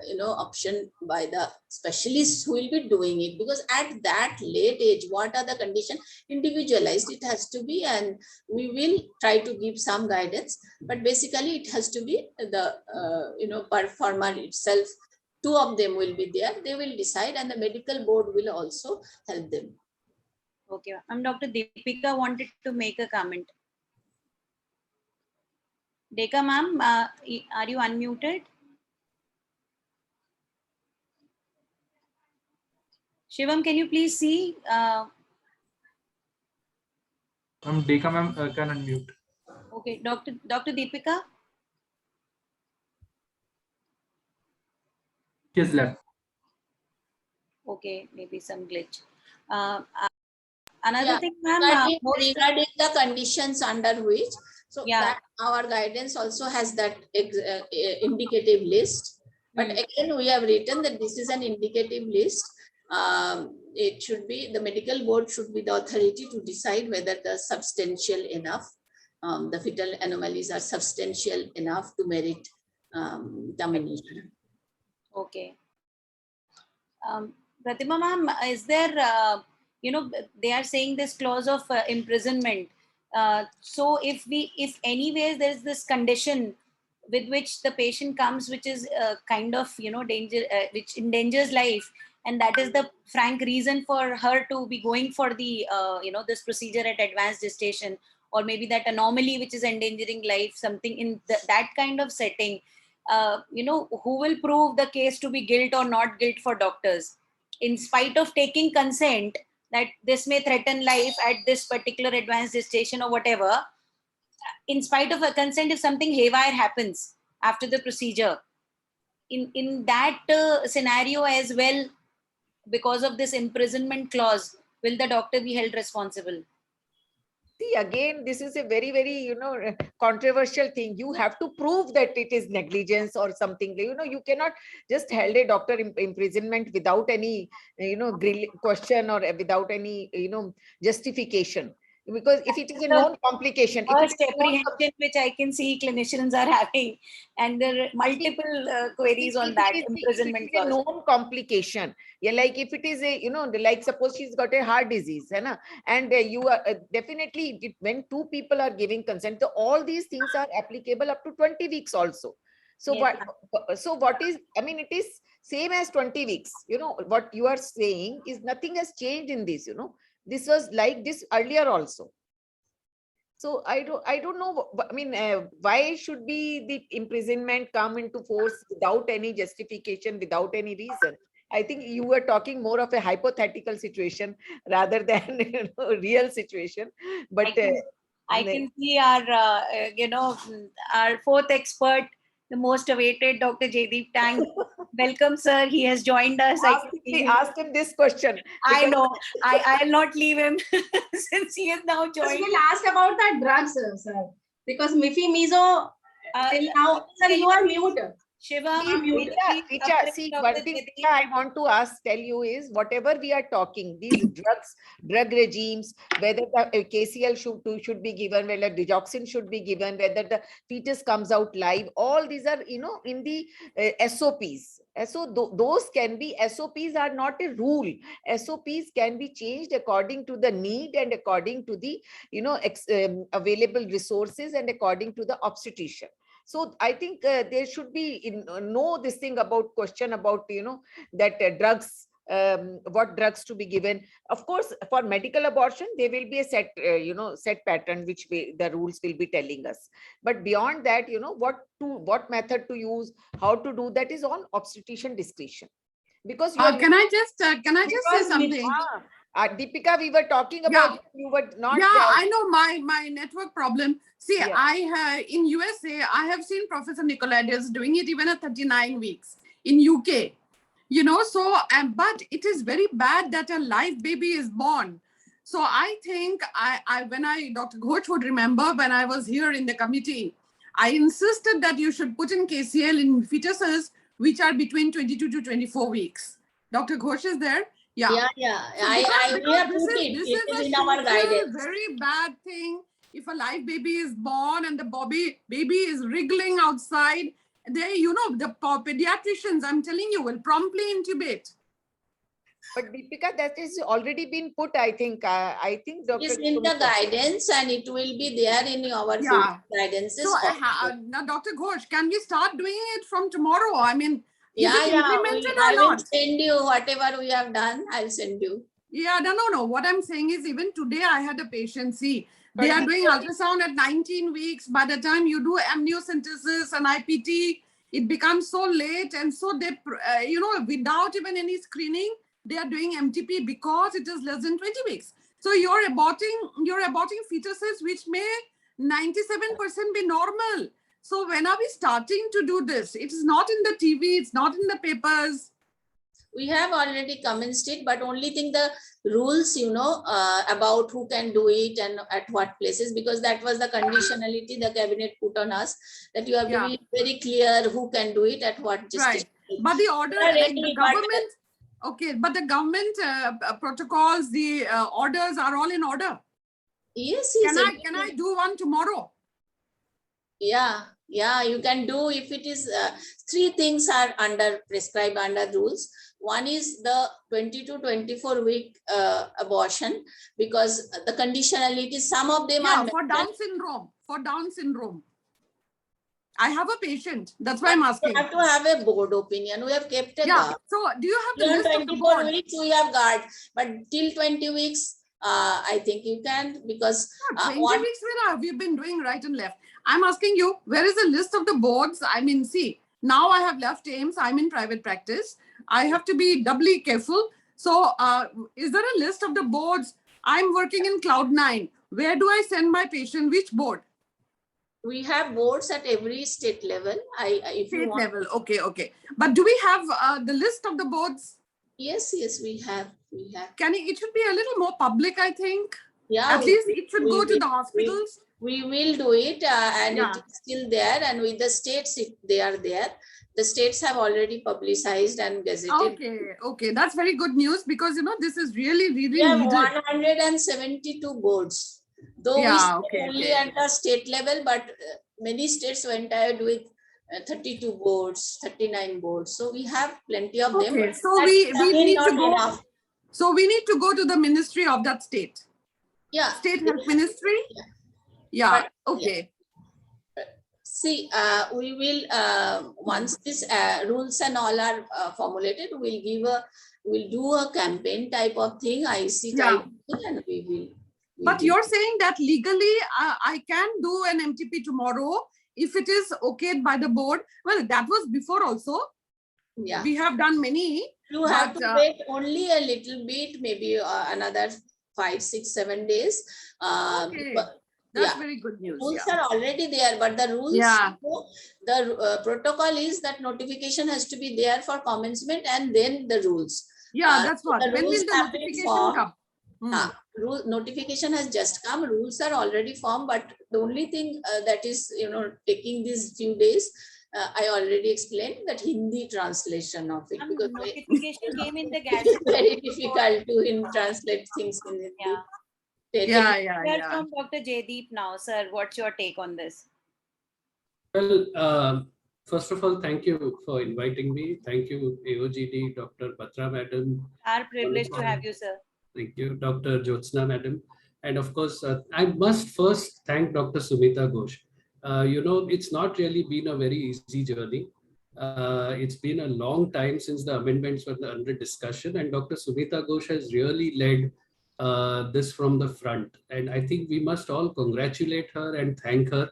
you know, option by the specialists who will be doing it, because at that late age, what are the conditions, individualized it has to be, and we will try to give some guidance, but basically it has to be the you know, performer itself. Two of them will be there, they will decide, and the medical board will also help them. Okay, Dr. Deepika wanted to make a comment. Dekha ma'am, are you unmuted? Shivam, can you please see? Dekha ma'am can unmute. Okay, Dr. Deepika? She has left. Okay, maybe some glitch. Another thing, ma'am. Regarding the conditions under which, so Yeah. that our guidance also has that indicative list. But again, we have written that this is an indicative list. It should be, the medical board should be the authority to decide whether the substantial enough, the fetal anomalies are substantial enough to merit termination. Okay. Pratima ma'am, is there, you know, they are saying this clause of imprisonment. So if anyways there is this condition with which the patient comes, which is kind of, you know, danger, which endangers life, and that is the frank reason for her to be going for the, you know, this procedure at advanced gestation, or maybe that anomaly which is endangering life, something in that kind of setting, you know, who will prove the case to be guilt or not guilt for doctors, in spite of taking consent that this may threaten life at this particular advanced gestation or whatever. In spite of a consent, if something haywire happens after the procedure, in that scenario as well, because of this imprisonment clause, will the doctor be held responsible? See, again, this is a very, very, you know, controversial thing. You have to prove that it is negligence or something. You know, you cannot just held a doctor imprisonment without any, you know, question or without any, you know, justification. Because if it is a known complication, First apprehension which I can see clinicians are having, and there are multiple queries on that imprisonment clause. A known complication, yeah, like if it is a, you know, like suppose she's got a heart disease, and you are definitely, when two people are giving consent, so all these things are applicable up to 20 weeks also. So Yes, what is, I mean, it is same as 20 weeks. You know, what you are saying is nothing has changed in this, you know. This was like this earlier also. So I don't know. I mean, why should be the imprisonment come into force without any justification, without any reason? I think you were talking more of a hypothetical situation rather than, you know, real situation. But I can see our, you know, our fourth expert the most awaited Dr. Jaydeep Tang. Welcome, sir. He has joined us. I can see him. Ask him this question. I because- know. I'll not leave him since he has now First joined. we'll ask about the drugs, sir, because Mifimizo till now, sir, can you are mute. Shivam, Richa, see, one thing Richa, I want to tell you is whatever we are talking, these drug regimes, whether the KCL should be given, whether digoxin should be given, whether the fetus comes out live, all these are, in the SOPs. So those can be, SOPs are not a rule. SOPs can be changed according to the need and according to the, available resources and according to the obstetrician. So I think there should be no this thing about question about, that drugs, what drugs to be given. Of course, for medical abortion, there will be a set, set pattern, which the rules will be telling us. But beyond that, what method to use, how to do, that is on obstetrician discretion. Because you Can I just say Because something? Deepika, we were talking about, you were not. Yeah, I know my network problem. See, Yeah. in USA, I have seen Professor Nicolaides doing it even at 39 weeks in UK. So, but it is very bad that a live baby is born. So I think Dr. Ghosh would remember when I was here in the committee, I insisted that you should put in KCL in fetuses which are between 22 to 24 weeks. Dr. Ghosh is there? Yeah. Yeah. So We have this put is- it. this It is is a in our social, guidance. very bad thing. If a live baby is born and the baby is wriggling outside, the pediatricians, I'm telling you, will promptly intubate. But Deepika, that is already been put, I think. I think Dr. It's in the guidance and it will be there in our Yeah. guidances. So now, Dr. Ghosh, can we start doing it from tomorrow? I mean, is it implemented I or will not? send you whatever we have done. I'll send you. Yeah, no. What I'm saying is, even today I had a patient, see, they But are doing ultrasound at 19 weeks. By the time you do amniocentesis and IPT, it becomes so late. And so they, without even any screening, they are doing MTP because it is less than 20 weeks. So you're aborting fetuses, which may 97% be normal. So when are we starting to do this? It is not in the TV, it's not in the papers. We have already commenced it, but only thing the rules, about who can do it and at what places, because that was the conditionality the cabinet put on us, that you have to be very clear who can do it at what gestation. Right. But the order, like the government, okay, but the government protocols, the orders are all in order. Yes. Can I do one tomorrow? Yeah, you can do if it is 3 things are prescribed under rules. One is the 20 to 24 week abortion, because the conditionality, some of them are for Down syndrome. I have a patient. That's why I'm asking. You have to have a board opinion. We have kept a guard. So do you have the Till list of the 24 board? weeks we have guard, but till 20 weeks, I think you can, because 20 weeks we've been doing right and left. I'm asking you, where is the list of the boards? I mean, see, now I have left AIMS. I'm in private practice. I have to be doubly careful. So is there a list of the boards? I'm working in Cloud9. Where do I send my patient? Which board? we have boards at every state level. If you State want, level. Okay. But do we have the list of the boards? yes, we have. It should be a little more public, I think. Yeah, At least it should we go to will- the hospitals. We will do it, and Yeah. it is still there. And with the states, they are there. The states have already publicized and gazetted. Okay. That's very good news, because this is really We have needed. 172 boards. Though we Yeah, stay only at the state level, but many states went ahead with 32 boards, 39 boards. So we have plenty of them. Okay, but so that's we again need not to go. enough. So we need to go to the ministry of that state. Yeah. State health ministry. Yeah. Okay. See, we will once these rules and all are formulated, we'll do a campaign type of thing, IC type thing, and we will. But you're saying that legally I can do an MTP tomorrow if it is okayed by the board. Well, that was before also. Yeah. We have done many. You have but, to wait only a little bit, maybe another 5, 6, 7 days. Okay. That's Yeah. very good news. Rules Yeah. are already there, but the rules, Yeah. the protocol is that notification has to be there for commencement and then the rules. Yeah, that's So what. the When rules will the have been notification formed. come? Hmm. Rule notification has just come. Rules are already formed, but the only thing that is, taking these few days, I already explained that Hindi translation of it, because Notification came in the it's Gazette. very difficult to translate things in Hindi. Yeah. Yeah, yeah, Hear yeah. from Dr. Jaydeep now, sir. What's your take on this? Well, first of all, thank you for inviting me. Thank you, AOGD, Dr. Batra Madam. Our privilege to have you, sir. Thank you, Dr. Jyotsna Madam. And of course, I must first thank Dr. Sumita Ghosh. It's not really been a very easy journey. It's been a long time since the amendments were under discussion, and Dr. Sumita Ghosh has really led this from the front. And I think we must all congratulate her and thank her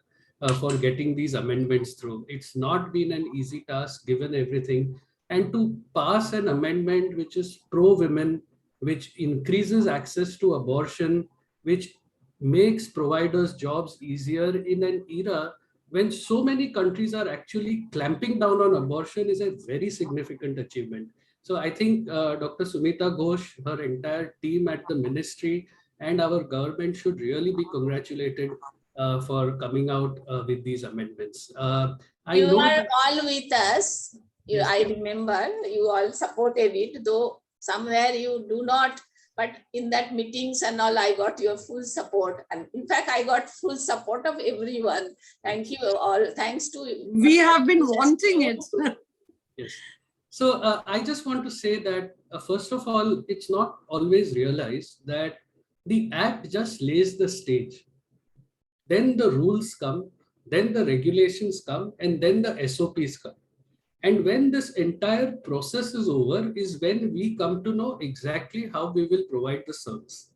for getting these amendments through. It's not been an easy task given everything. And to pass an amendment which is pro-women, which increases access to abortion, which makes providers' jobs easier in an era when so many countries are actually clamping down on abortion, is a very significant achievement. So I think Dr. Sumita Ghosh, her entire team at the ministry and our government should really be congratulated for coming out with these amendments. You are all with us. I remember you all supported it, though somewhere you do not. But in that meetings and all, I got your full support. And in fact, I got full support of everyone. Thank you all. Thanks to you. We have been wanting it. Yes. So I just want to say that, first of all, it's not always realized that the Act just lays the stage. Then the rules come, then the regulations come, and then the SOPs come. And when this entire process is over is when we come to know exactly how we will provide the service.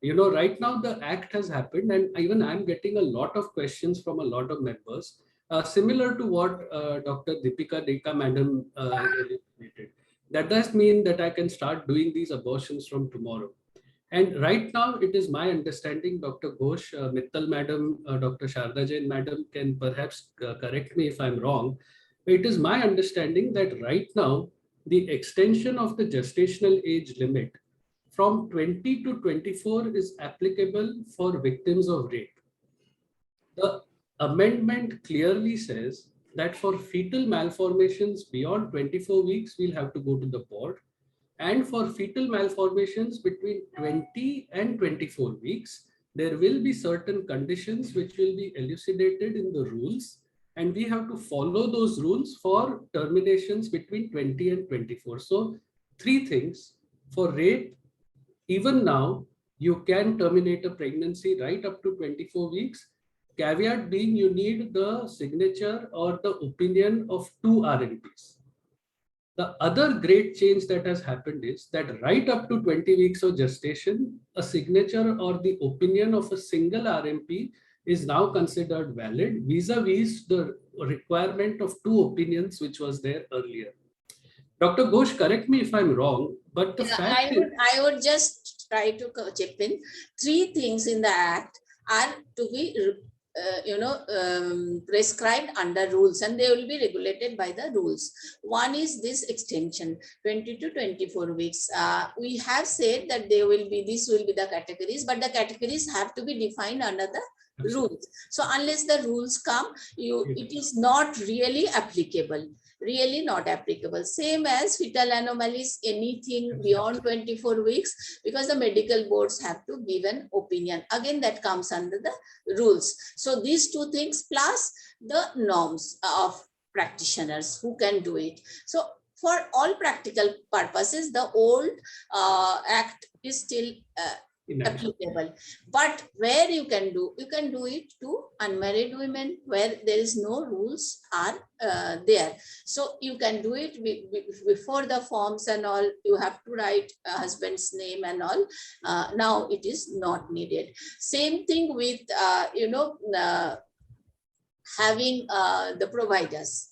Right now the Act has happened, and even I'm getting a lot of questions from a lot of members, similar to what Dr. Deepika Deka Madam illustrated. That does mean that I can start doing these abortions from tomorrow. And right now, it is my understanding, Dr. Ghosh, Mittal Madam, Dr. Sharda Jain Madam can perhaps correct me if I'm wrong. It is my understanding that right now, the extension of the gestational age limit from 20 to 24 is applicable for victims of rape. The amendment clearly says that for fetal malformations beyond 24 weeks, we'll have to go to the board. And for fetal malformations between 20 and 24 weeks, there will be certain conditions which will be elucidated in the rules. And we have to follow those rules for terminations between 20 and 24. So 3 things. For rape, even now, you can terminate a pregnancy right up to 24 weeks. Caveat being you need the signature or the opinion of 2 RNPs. The other great change that has happened is that right up to 20 weeks of gestation, a signature or the opinion of a single RMP is now considered valid vis-a-vis the requirement of 2 opinions which was there earlier. Dr. Ghosh, correct me if I'm wrong, but the fact I would just try to chip in. 3 things in the Act are to be prescribed under rules, and they will be regulated by the rules. One is this extension 20 to 24 weeks. We have said that this will be the categories, but the categories have to be defined under the rules. So unless the rules come, it is not really applicable. Really not applicable. Same as fetal anomalies, anything beyond 24 weeks, because the medical boards have to give an opinion. Again, that comes under the rules. So these 2 things plus the norms of practitioners who can do it. So for all practical purposes, the old Act is still applicable. But where you can do it to unmarried women where there is no rules are there. So you can do it before the forms and all. You have to write a husband's name and all. Now it is not needed. Same thing with having the providers.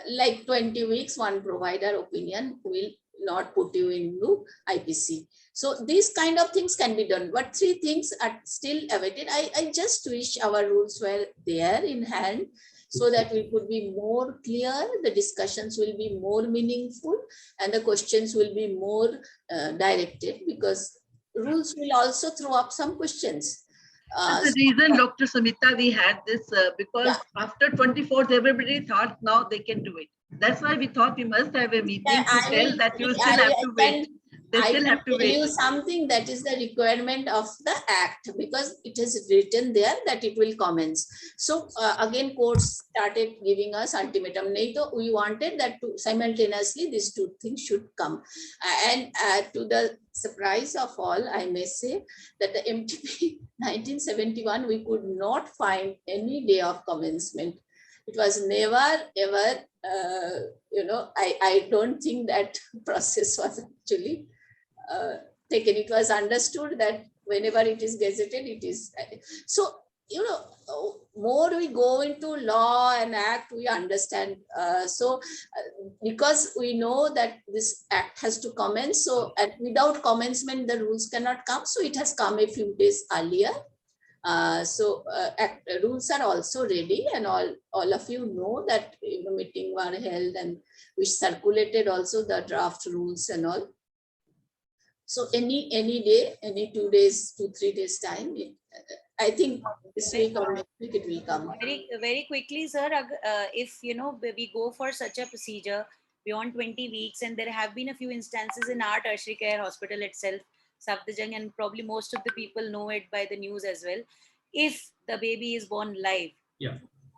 Like 20 weeks, one provider opinion will not put you into IPC. So these kind of things can be done, but 3 things are still awaited. I just wish our rules were there in hand so that we could be more clear, the discussions will be more meaningful, and the questions will be more directed, because rules will also throw up some questions. That's the reason, Dr. Sumita, we had this because after 24th, everybody thought now they can do it. That's why we thought we must have a meeting to tell that you still have to wait. They still have to tell you wait. something, that is the requirement of the act, because it is written there that it will commence. So again, courts started giving us ultimatum. We wanted that simultaneously these 2 things should come. And to the surprise of all, I may say that the MTP 1971, we could not find any day of commencement. It was never ever, I don't think that process was actually taken. It was understood that whenever it is gazetted, it is. So, more we go into law and act, we understand. Because we know that this act has to commence, so without commencement, the rules cannot come. So it has come a few days earlier. Rules are also ready, and all of you know that meeting were held, and we circulated also the draft rules and all. So any day, any 2 days, 2-3 days time, I think this week or next week it will come. Very quickly, sir, if we go for such a procedure beyond 20 weeks, and there have been a few instances in our tertiary care hospital itself, Safdarjung, and probably most of the people know it by the news as well. If the baby is born live,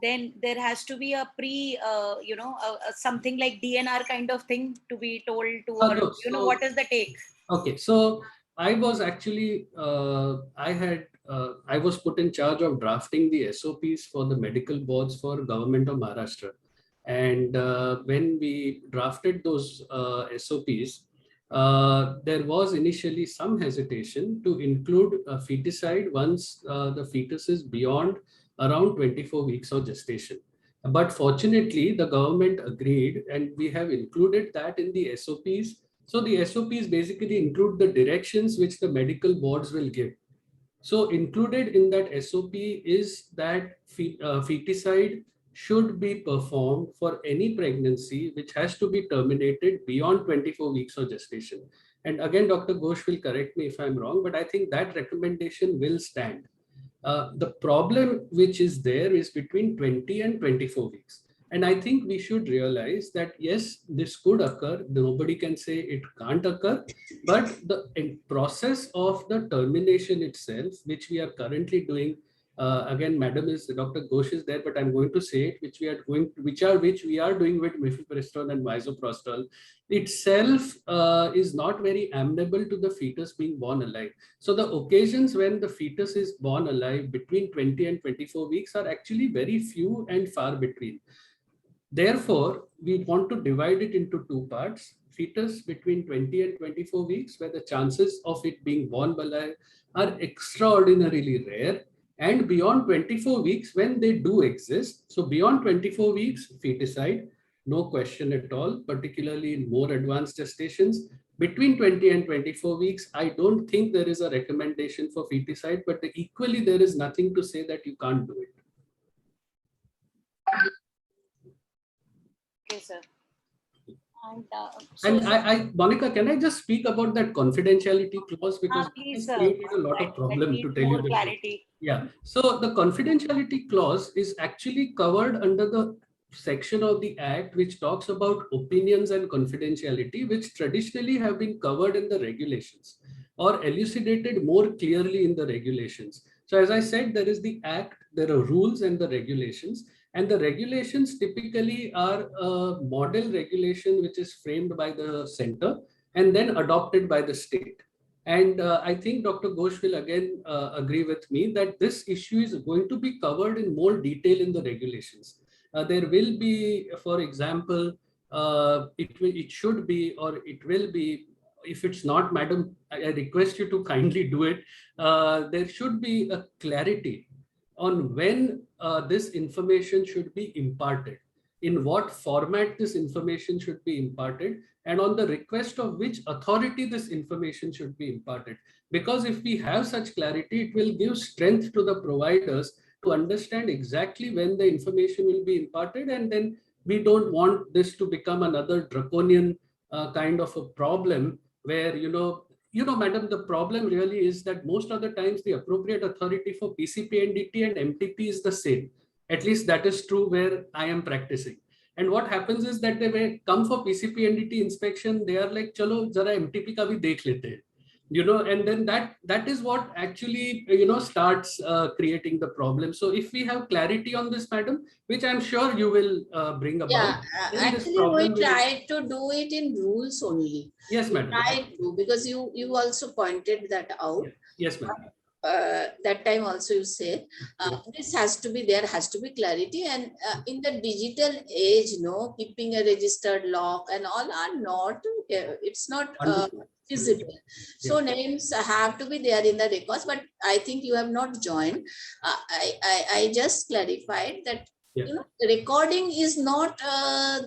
then there has to be a something like DNR kind of thing to be told to, or what is the take? Okay, so I was actually, I was put in charge of drafting the SOPs for the medical boards for Government of Maharashtra. And when we drafted those SOPs, there was initially some hesitation to include feticide once the fetus is beyond around 24 weeks of gestation. But fortunately, the government agreed, and we have included that in the SOPs. So the SOPs basically include the directions which the medical boards will give. So included in that SOP is that feticide should be performed for any pregnancy which has to be terminated beyond 24 weeks of gestation. And again, Dr. Ghosh will correct me if I'm wrong, but I think that recommendation will stand. The problem which is there is between 20 and 24 weeks. And I think we should realize that, yes, this could occur. Nobody can say it can't occur. But the process of the termination itself, which we are currently doing, again, Dr. Ghosh is there, but I'm going to say it, which we are doing with mifepristone and misoprostol, itself is not very amenable to the fetus being born alive. So the occasions when the fetus is born alive between 20 and 24 weeks are actually very few and far between. Therefore, we want to divide it into 2 parts. Fetus between 20 and 24 weeks, where the chances of it being born alive are extraordinarily rare, and beyond 24 weeks when they do exist. So beyond 24 weeks, feticide, no question at all, particularly in more advanced gestations. Between 20 and 24 weeks, I don't think there is a recommendation for feticide, but equally there is nothing to say that you can't do it. Okay, sir. And Monica, can I just speak about that confidentiality clause, because please, it's created a lot of problem to tell you the clarity. Yeah. So the confidentiality clause is actually covered under the section of the Act which talks about opinions and confidentiality, which traditionally have been covered in the regulations or elucidated more clearly in the regulations. So as I said, there is the Act, there are rules and the regulations. And the regulations typically are a model regulation which is framed by the center and then adopted by the state. And I think Dr. Ghosh will again agree with me that this issue is going to be covered in more detail in the regulations. There will be, for example, it should be, or it will be, if it's not, madam, I request you to kindly do it. There should be a clarity on when this information should be imparted, in what format this information should be imparted, and on the request of which authority this information should be imparted. Because if we have such clarity, it will give strength to the providers to understand exactly when the information will be imparted, and then we don't want this to become another draconian kind of a problem where, madam, the problem really is that most of the times the appropriate authority for PCPNDT and MTP is the same. At least that is true where I am practicing. And what happens is that they come for PCPNDT inspection, they are like, chalo, zara MTP ka bhi dekh lete hain. And then that is what actually, starts creating the problem. So if we have clarity on this, madam, which I'm sure you will bring about. Yeah, then this actually problem we will- try to do it in rules only. Yes, We madam. try to, because you also pointed that out. Yes, madam. That time also you said this has to be, there has to be clarity, and in the digital age, keeping a registered log and all are not, it's not Understood. feasible. So names have to be there in the records, but I think you have not joined. I just clarified that recording is not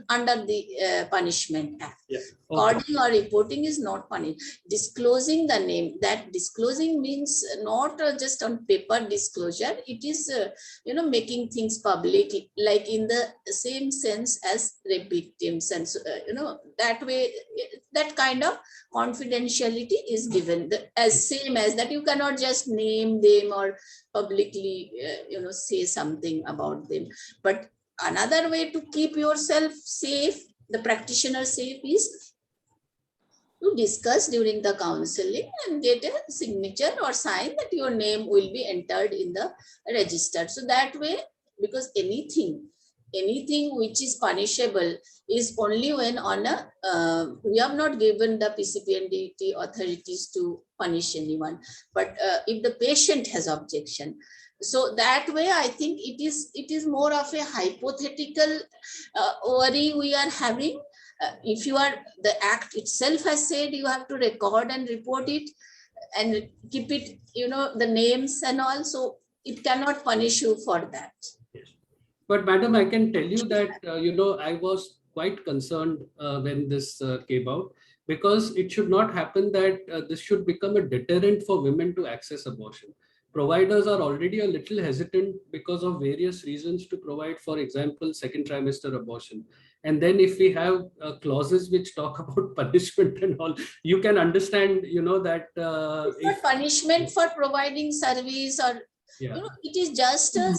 under the Punishment Act. Yeah. Recording or reporting is not punished. Disclosing the name, that disclosing means not just on paper disclosure. It is, making things public, like in the same sense as rape victims, and that way, that kind of confidentiality is given. As same as that, you cannot just name them or publicly, say something about them. But another way to keep yourself safe, the practitioner safe, is to discuss during the counseling and get a signature or sign that your name will be entered in the register. So that way, because anything which is punishable is only when on a, we have not given the PCPNDT authorities to punish anyone, but if the patient has objection. So that way, I think it is more of a hypothetical worry we are having. If you are, the act itself has said you have to record and report it and keep it, the names and all, so it cannot punish you for that. Yes. But madam, I can tell you that, I was quite concerned when this came out, because it should not happen that this should become a deterrent for women to access abortion. Providers are already a little hesitant because of various reasons to provide, for example, second trimester abortion. And then if we have clauses which talk about punishment and all, you can understand, that it's not punishment for providing service, or it is just a,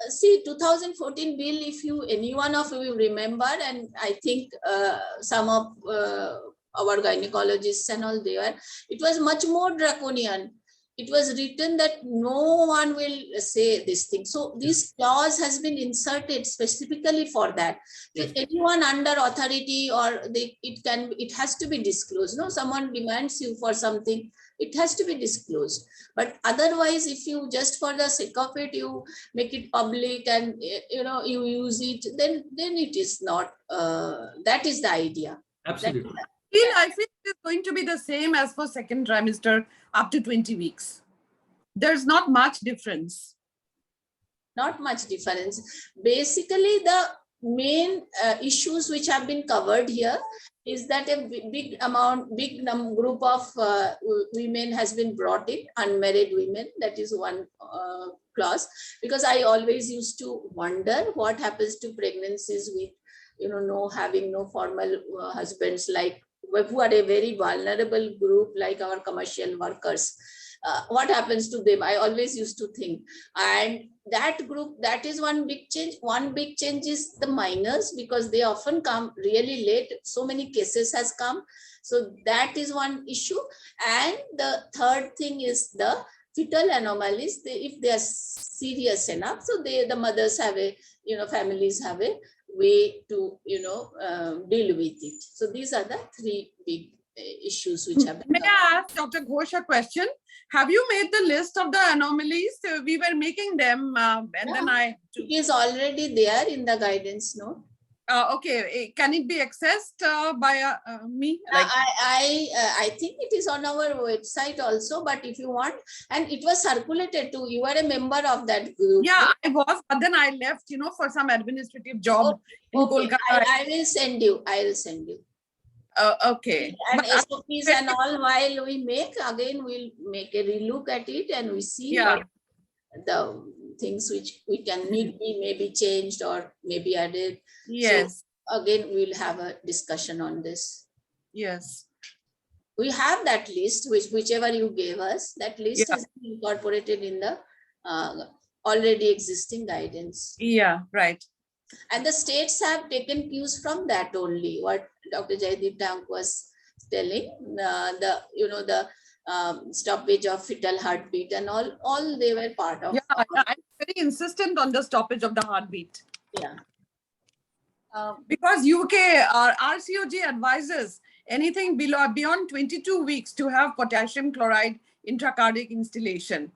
see, 2014 bill, if any one of you remember, and I think some of our gynecologists and all there, it was much more draconian. It was written that no one will say this thing. So this clause has been inserted specifically for that. Yes. Anyone under authority, or it has to be disclosed. Someone demands you for something, it has to be disclosed. But otherwise, if you just for the sake of it, you make it public and you use it, then it is not. That is the idea. Absolutely. I feel it's going to be the same as for second trimester up to 20 weeks. There's not much difference. Not much difference. Basically, the main issues which have been covered here is that a big group of women has been brought in, unmarried women. That is one clause, because I always used to wonder what happens to pregnancies with, having no formal husbands, like who are a very vulnerable group, like our commercial workers. What happens to them? I always used to think. And that group, that is one big change. One big change is the minors, because they often come really late. So many cases has come. So that is one issue. And the third thing is the fetal anomalies. If they are serious enough, so the mothers have a, families have a way to, deal with it. So these are the three big issues which have been May I ask Dr. Ghosh a question? Have you made the list of the anomalies? We were making them and then It is already there in the guidance note. Okay, can it be accessed by me? I think it is on our website also, but if you want, and it was circulated to, you are a member of that group. Yeah, I was, but then I left, for some administrative job in Okay. Kolkata. I will send you. I will send you. Okay. And But SOPs and all, while we make, again, we'll make a relook at it and we see Yeah. what the things which we can need be maybe changed or maybe added. yes, So again, we'll have a discussion on this. yes. We have that list, whichever you gave us, that list Yeah. has been incorporated in the already existing guidance. Yeah, right. And the states have taken cues from that only, what Dr. Jaideep Dank was telling, the stoppage of fetal heartbeat and all they were part of. Yeah, I'm very insistent on the stoppage of the heartbeat. Yeah. Because UK RCOG advises anything beyond 22 weeks to have potassium chloride intracardiac instillation.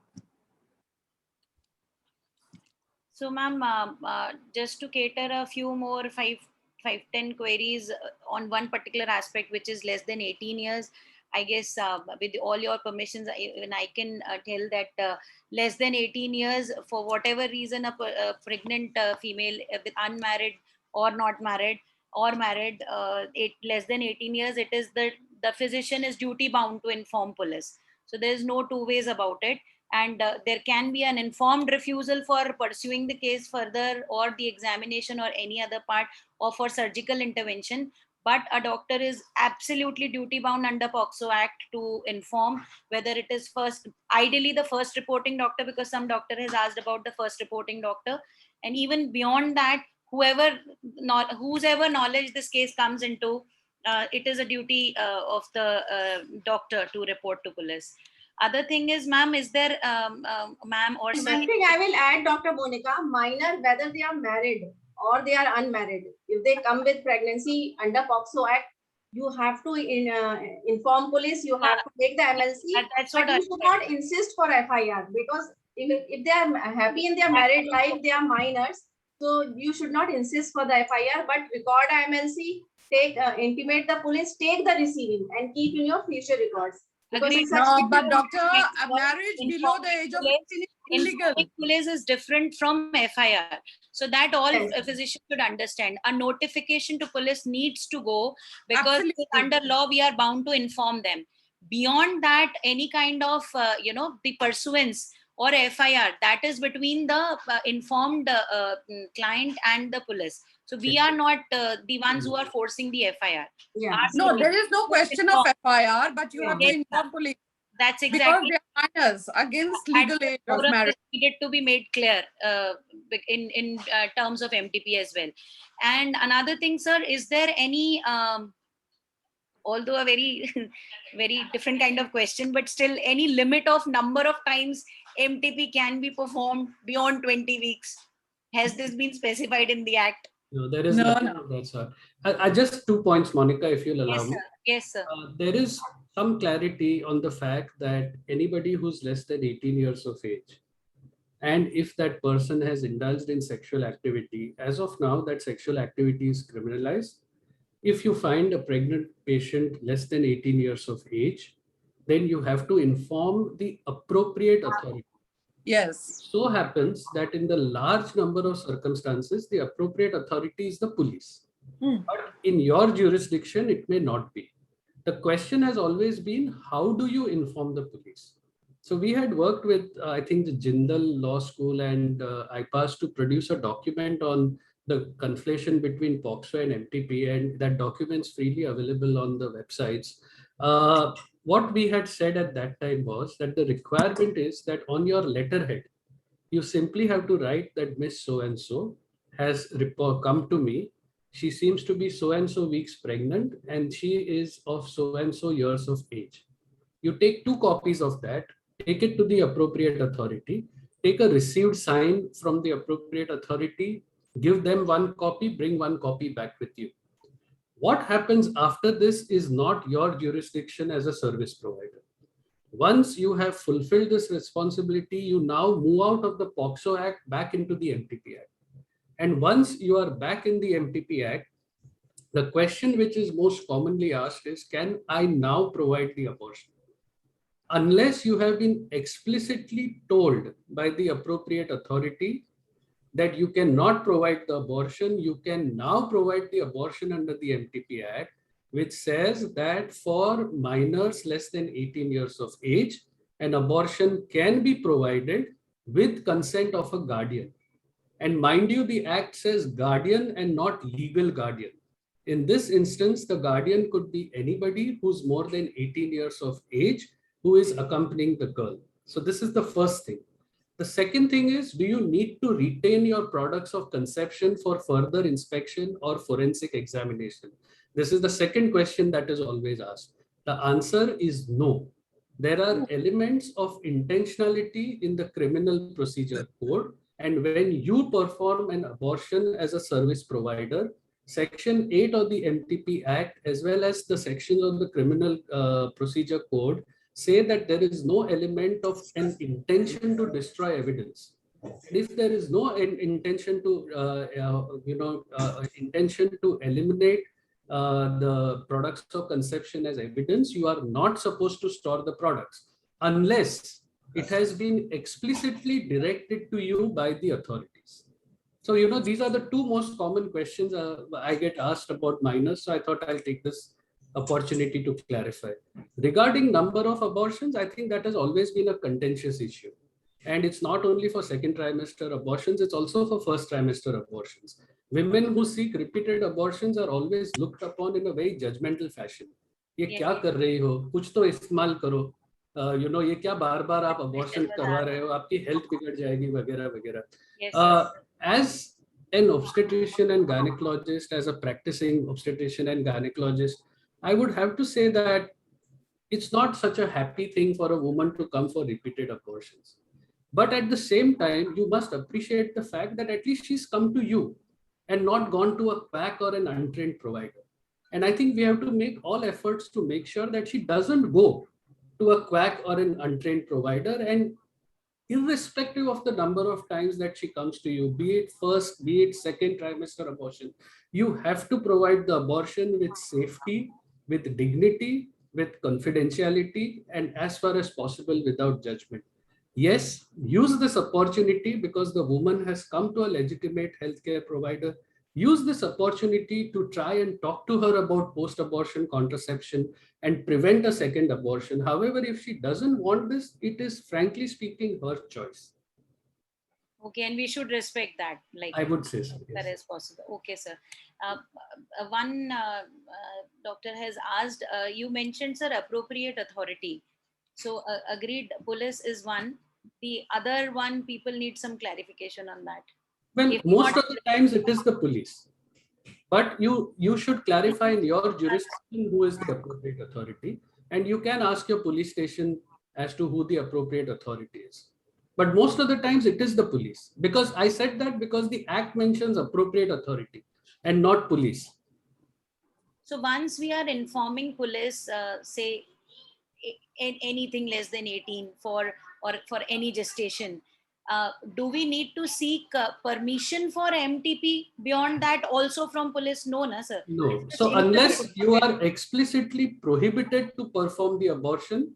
So, ma'am, just to cater a few more 10 queries on one particular aspect, which is less than 18 years, I guess with all your permissions, even I can tell that less than 18 years, for whatever reason, a pregnant female with unmarried or not married or married, less than 18 years, it is the physician is duty bound to inform police. So there is no two ways about it. And there can be an informed refusal for pursuing the case further or the examination or any other part or for surgical intervention. But a doctor is absolutely duty bound under POCSO Act to inform whether it is ideally the first reporting doctor, because some doctor has asked about the first reporting doctor. And even beyond that, whosever knowledge this case comes into, it is a duty of the doctor to report to police. Other thing is, ma'am, is there, ma'am or sir? One thing I will add, Dr. Monica, minor, whether they are married or they are unmarried, if they come with pregnancy under POCSO Act, you have to inform police, you have to take the MLC, That's but what you should not insist for FIR, because if they are happy in their married life, they are minors, so you should not insist for the FIR, but record a MLC, intimate the police, take the receiving and keep in your future records. Agreed. No, but doctor, a marriage below the age of 18 is illegal. Informing police is different from FIR. So that all Yes. physicians should understand. A notification to police needs to go because Absolutely. under law we are bound to inform them. Beyond that, any kind of the pursuance or FIR, that is between the informed client and the police. So we are not the ones who are forcing the FIR. Yeah. No, there is no question of FIR, but you have to Yes, inform police That's because exactly. they are minors against legal age of Forum, marriage. this needed to be made clear in terms of MTP as well. And another thing, sir, is there any, although a very, very different kind of question, but still any limit of number of times MTP can be performed beyond 20 weeks? Has this been specified in the Act? No, there is No, nothing no. of that sort. I just 2 points, Monica, if you'll allow Yes, me. sir. Yes, sir. There is some clarity on the fact that anybody who's less than 18 years of age, and if that person has indulged in sexual activity, as of now, that sexual activity is criminalized. If you find a pregnant patient less than 18 years of age, then you have to inform the appropriate authority. Yes. So happens that in the large number of circumstances, the appropriate authority is the police. But in your jurisdiction, it may not be. The question has always been, how do you inform the police? So we had worked with, I think, the Jindal Law School and IPAS to produce a document on the conflation between POCSO and MTP, and that document's freely available on the websites. What we had said at that time was that the requirement is that on your letterhead, you simply have to write that Miss So-and-so has come to me. She seems to be so-and-so weeks pregnant and she is of so-and-so years of age. You take 2 copies of that, take it to the appropriate authority, take a received sign from the appropriate authority, give them 1 copy, bring 1 copy back with you. What happens after this is not your jurisdiction as a service provider. Once you have fulfilled this responsibility, you now move out of the POCSO Act back into the MTP Act. And once you are back in the MTP Act, the question which is most commonly asked is, can I now provide the abortion? Unless you have been explicitly told by the appropriate authority that you cannot provide the abortion, you can now provide the abortion under the MTP Act. which says that for minors less than 18 years of age, an abortion can be provided with consent of a guardian. And mind you, the act says guardian and not legal guardian. In this instance, the guardian could be anybody who's more than 18 years of age who is accompanying the girl. So this is the first thing. The second thing is, do you need to retain your products of conception for further inspection or forensic examination? This is the second question that is always asked. The answer is no. There are elements of intentionality in the criminal procedure code. And when you perform an abortion as a service provider, Section 8 of the MTP Act, as well as the sections of the criminal procedure code, say that there is no element of an intention to destroy evidence. If there is no intention to, intention to eliminate the products of conception as evidence, you are not supposed to store the products unless it has been explicitly directed to you by the authorities. So, these are the two most common questions I get asked about minors. So I thought I'll take this opportunity to clarify. Regarding number of abortions, I think that has always been a contentious issue. And it's not only for second trimester abortions, it's also for first trimester abortions. Women who seek repeated abortions are always looked upon in a very judgmental fashion. ये क्या कर रही हो, कुछ तो इस्तेमाल करो, ये क्या बार बार आप abortion करवा रहे हो, आपकी health बिगड़ जाएगी वगैरह वगैरह. As an obstetrician and gynecologist, as a practicing obstetrician and gynecologist, I would have to say that it's not such a happy thing for a woman to come for repeated abortions. But at the same time, you must appreciate the fact that at least she's come to you and not gone to a quack or an untrained provider. And I think we have to make all efforts to make sure that she doesn't go to a quack or an untrained provider. And irrespective of the number of times that she comes to you, be it first, be it second trimester abortion, you have to provide the abortion with safety, with dignity, with confidentiality, and as far as possible without judgment. Yes, use this opportunity because the woman has come to a legitimate healthcare provider. Use this opportunity to try and talk to her about post-abortion contraception and prevent a second abortion. However, if she doesn't want this, it is frankly speaking her choice. Okay, and we should respect that. Like I would say so. That Yes. is possible. Okay, sir. One doctor has asked, you mentioned, sir, appropriate authority. So agreed, police is one. The other one, people need some clarification on that. Well, If most not- of the times it is the police. But you should clarify in your jurisdiction who is the appropriate authority. And you can ask your police station as to who the appropriate authority is. But most of the times it is the police. Because I said that because the act mentions appropriate authority and not police. So once we are informing police, say anything less than 18 for any gestation, do we need to seek permission for MTP beyond that also from police? No, na, sir. No. So unless you are explicitly prohibited to perform the abortion,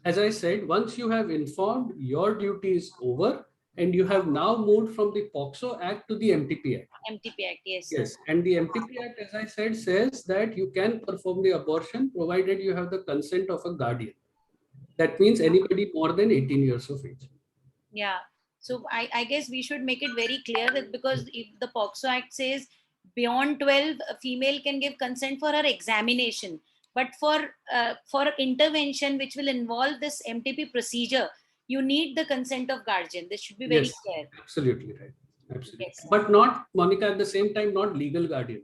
as I said, once you have informed, your duty is over, and you have now moved from the POXO Act to the MTP Act. MTP Act, yes. Sir. Yes, and the MTP Act, as I said, says that you can perform the abortion provided you have the consent of a guardian. That means anybody more than 18 years of age. Yeah. So I guess we should make it very clear that because if the POXO Act says beyond 12, a female can give consent for her examination, but for intervention which will involve this MTP procedure, you need the consent of guardian. This should be very clear. Absolutely right. Absolutely. Yes. But not, Monica, at the same time, not legal guardian.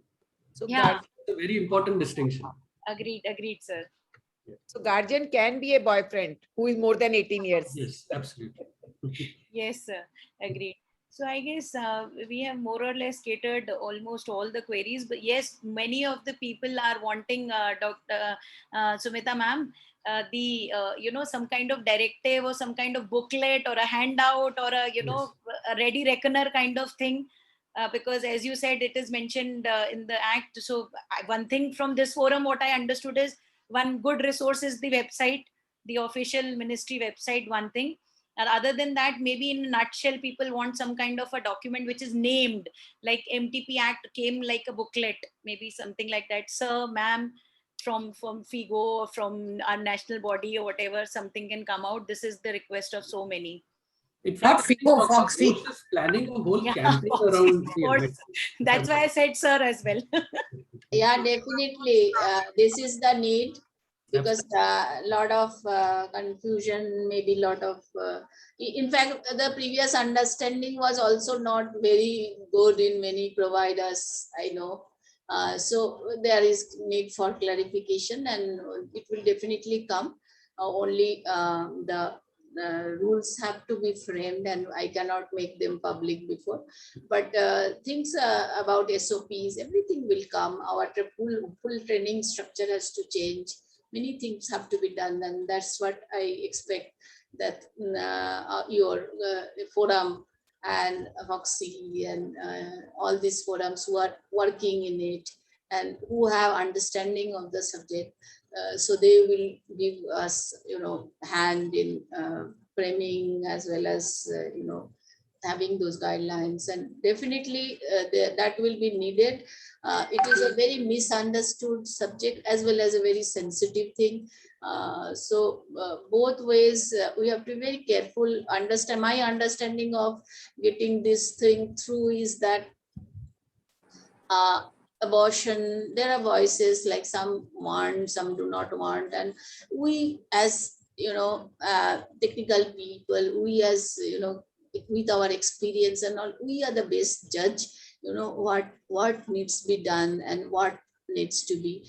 So, Yeah. It's a very important distinction. Agreed, sir. so guardian can be a boyfriend who is more than 18 years. Yes, absolutely. Yes, sir. Agreed. So I guess we have more or less catered almost all the queries, but yes, many of the people are wanting Dr. Sumita ma'am, some kind of directive or some kind of booklet or a handout or a a ready reckoner kind of thing, because as you said, it is mentioned in the act. So one thing from this forum, what I understood is one good resource is the website, the official ministry website. One thing. And other than that, maybe in a nutshell, people want some kind of a document which is named, like MTP Act came like a booklet, maybe something like that. Sir, ma'am, from FIGO or from our national body or whatever, something can come out. This is the request of so many. In Not fact, I think FIGO, Dr. Foxy. Ghosh is planning a whole Yeah, campaign Foxy, around of the course. amendment. That's why I said sir as well. Yeah, definitely. This is the need, because a lot of confusion, maybe lot of, in fact, the previous understanding was also not very good in many providers, I know. So there is need for clarification, and it will definitely come. Only the rules have to be framed, and I cannot make them public before. But things about SOPs, everything will come. Our full training structure has to change. Many things have to be done, and that's what I expect that your forum and Foxy and all these forums who are working in it and who have understanding of the subject, so they will give us, hand in framing, as well as having those guidelines, and definitely that will be needed. It is a very misunderstood subject as well as a very sensitive thing. So both ways we have to be very careful. My understanding of getting this thing through is that abortion, there are voices like some want, some do not want, and we as technical people, we as with our experience and all, we are the best judge, what needs to be done and what needs to be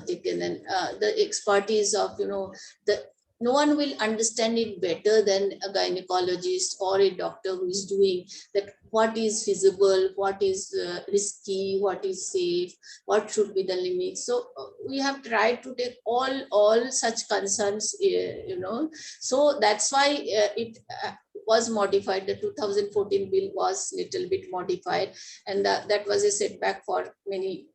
taken, and the expertise of no one will understand it better than a gynecologist or a doctor who is doing that, what is feasible, what is risky, what is safe, what should be the limits. So we have tried to take all such concerns, so that's why it was modified. The 2014 bill was little bit modified, and that was a setback for many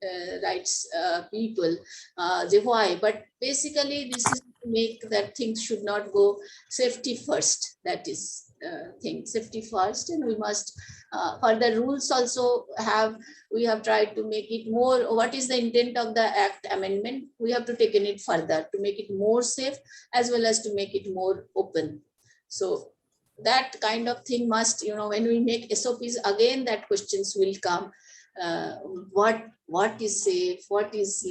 rights people. Why? But basically this is to make that things should not go safety first. That is thing, safety first, and we must for the rules also we have tried to make it more, what is the intent of the act amendment, we have to take it further to make it more safe as well as to make it more open. So that kind of thing must, when we make SOPs, again that questions will come. What is safe, what is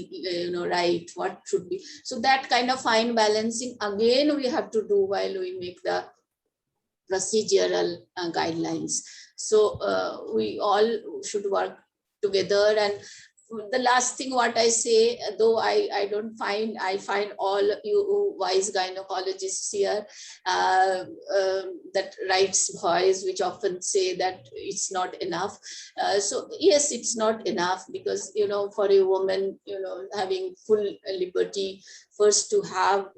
right, what should be. So that kind of fine balancing again we have to do while we make the procedural guidelines. So we all should work together. And the last thing what I say, though I find all you wise gynecologists here that writes voice, which often say that it's not enough. So yes, it's not enough, because for a woman, having full liberty, first to have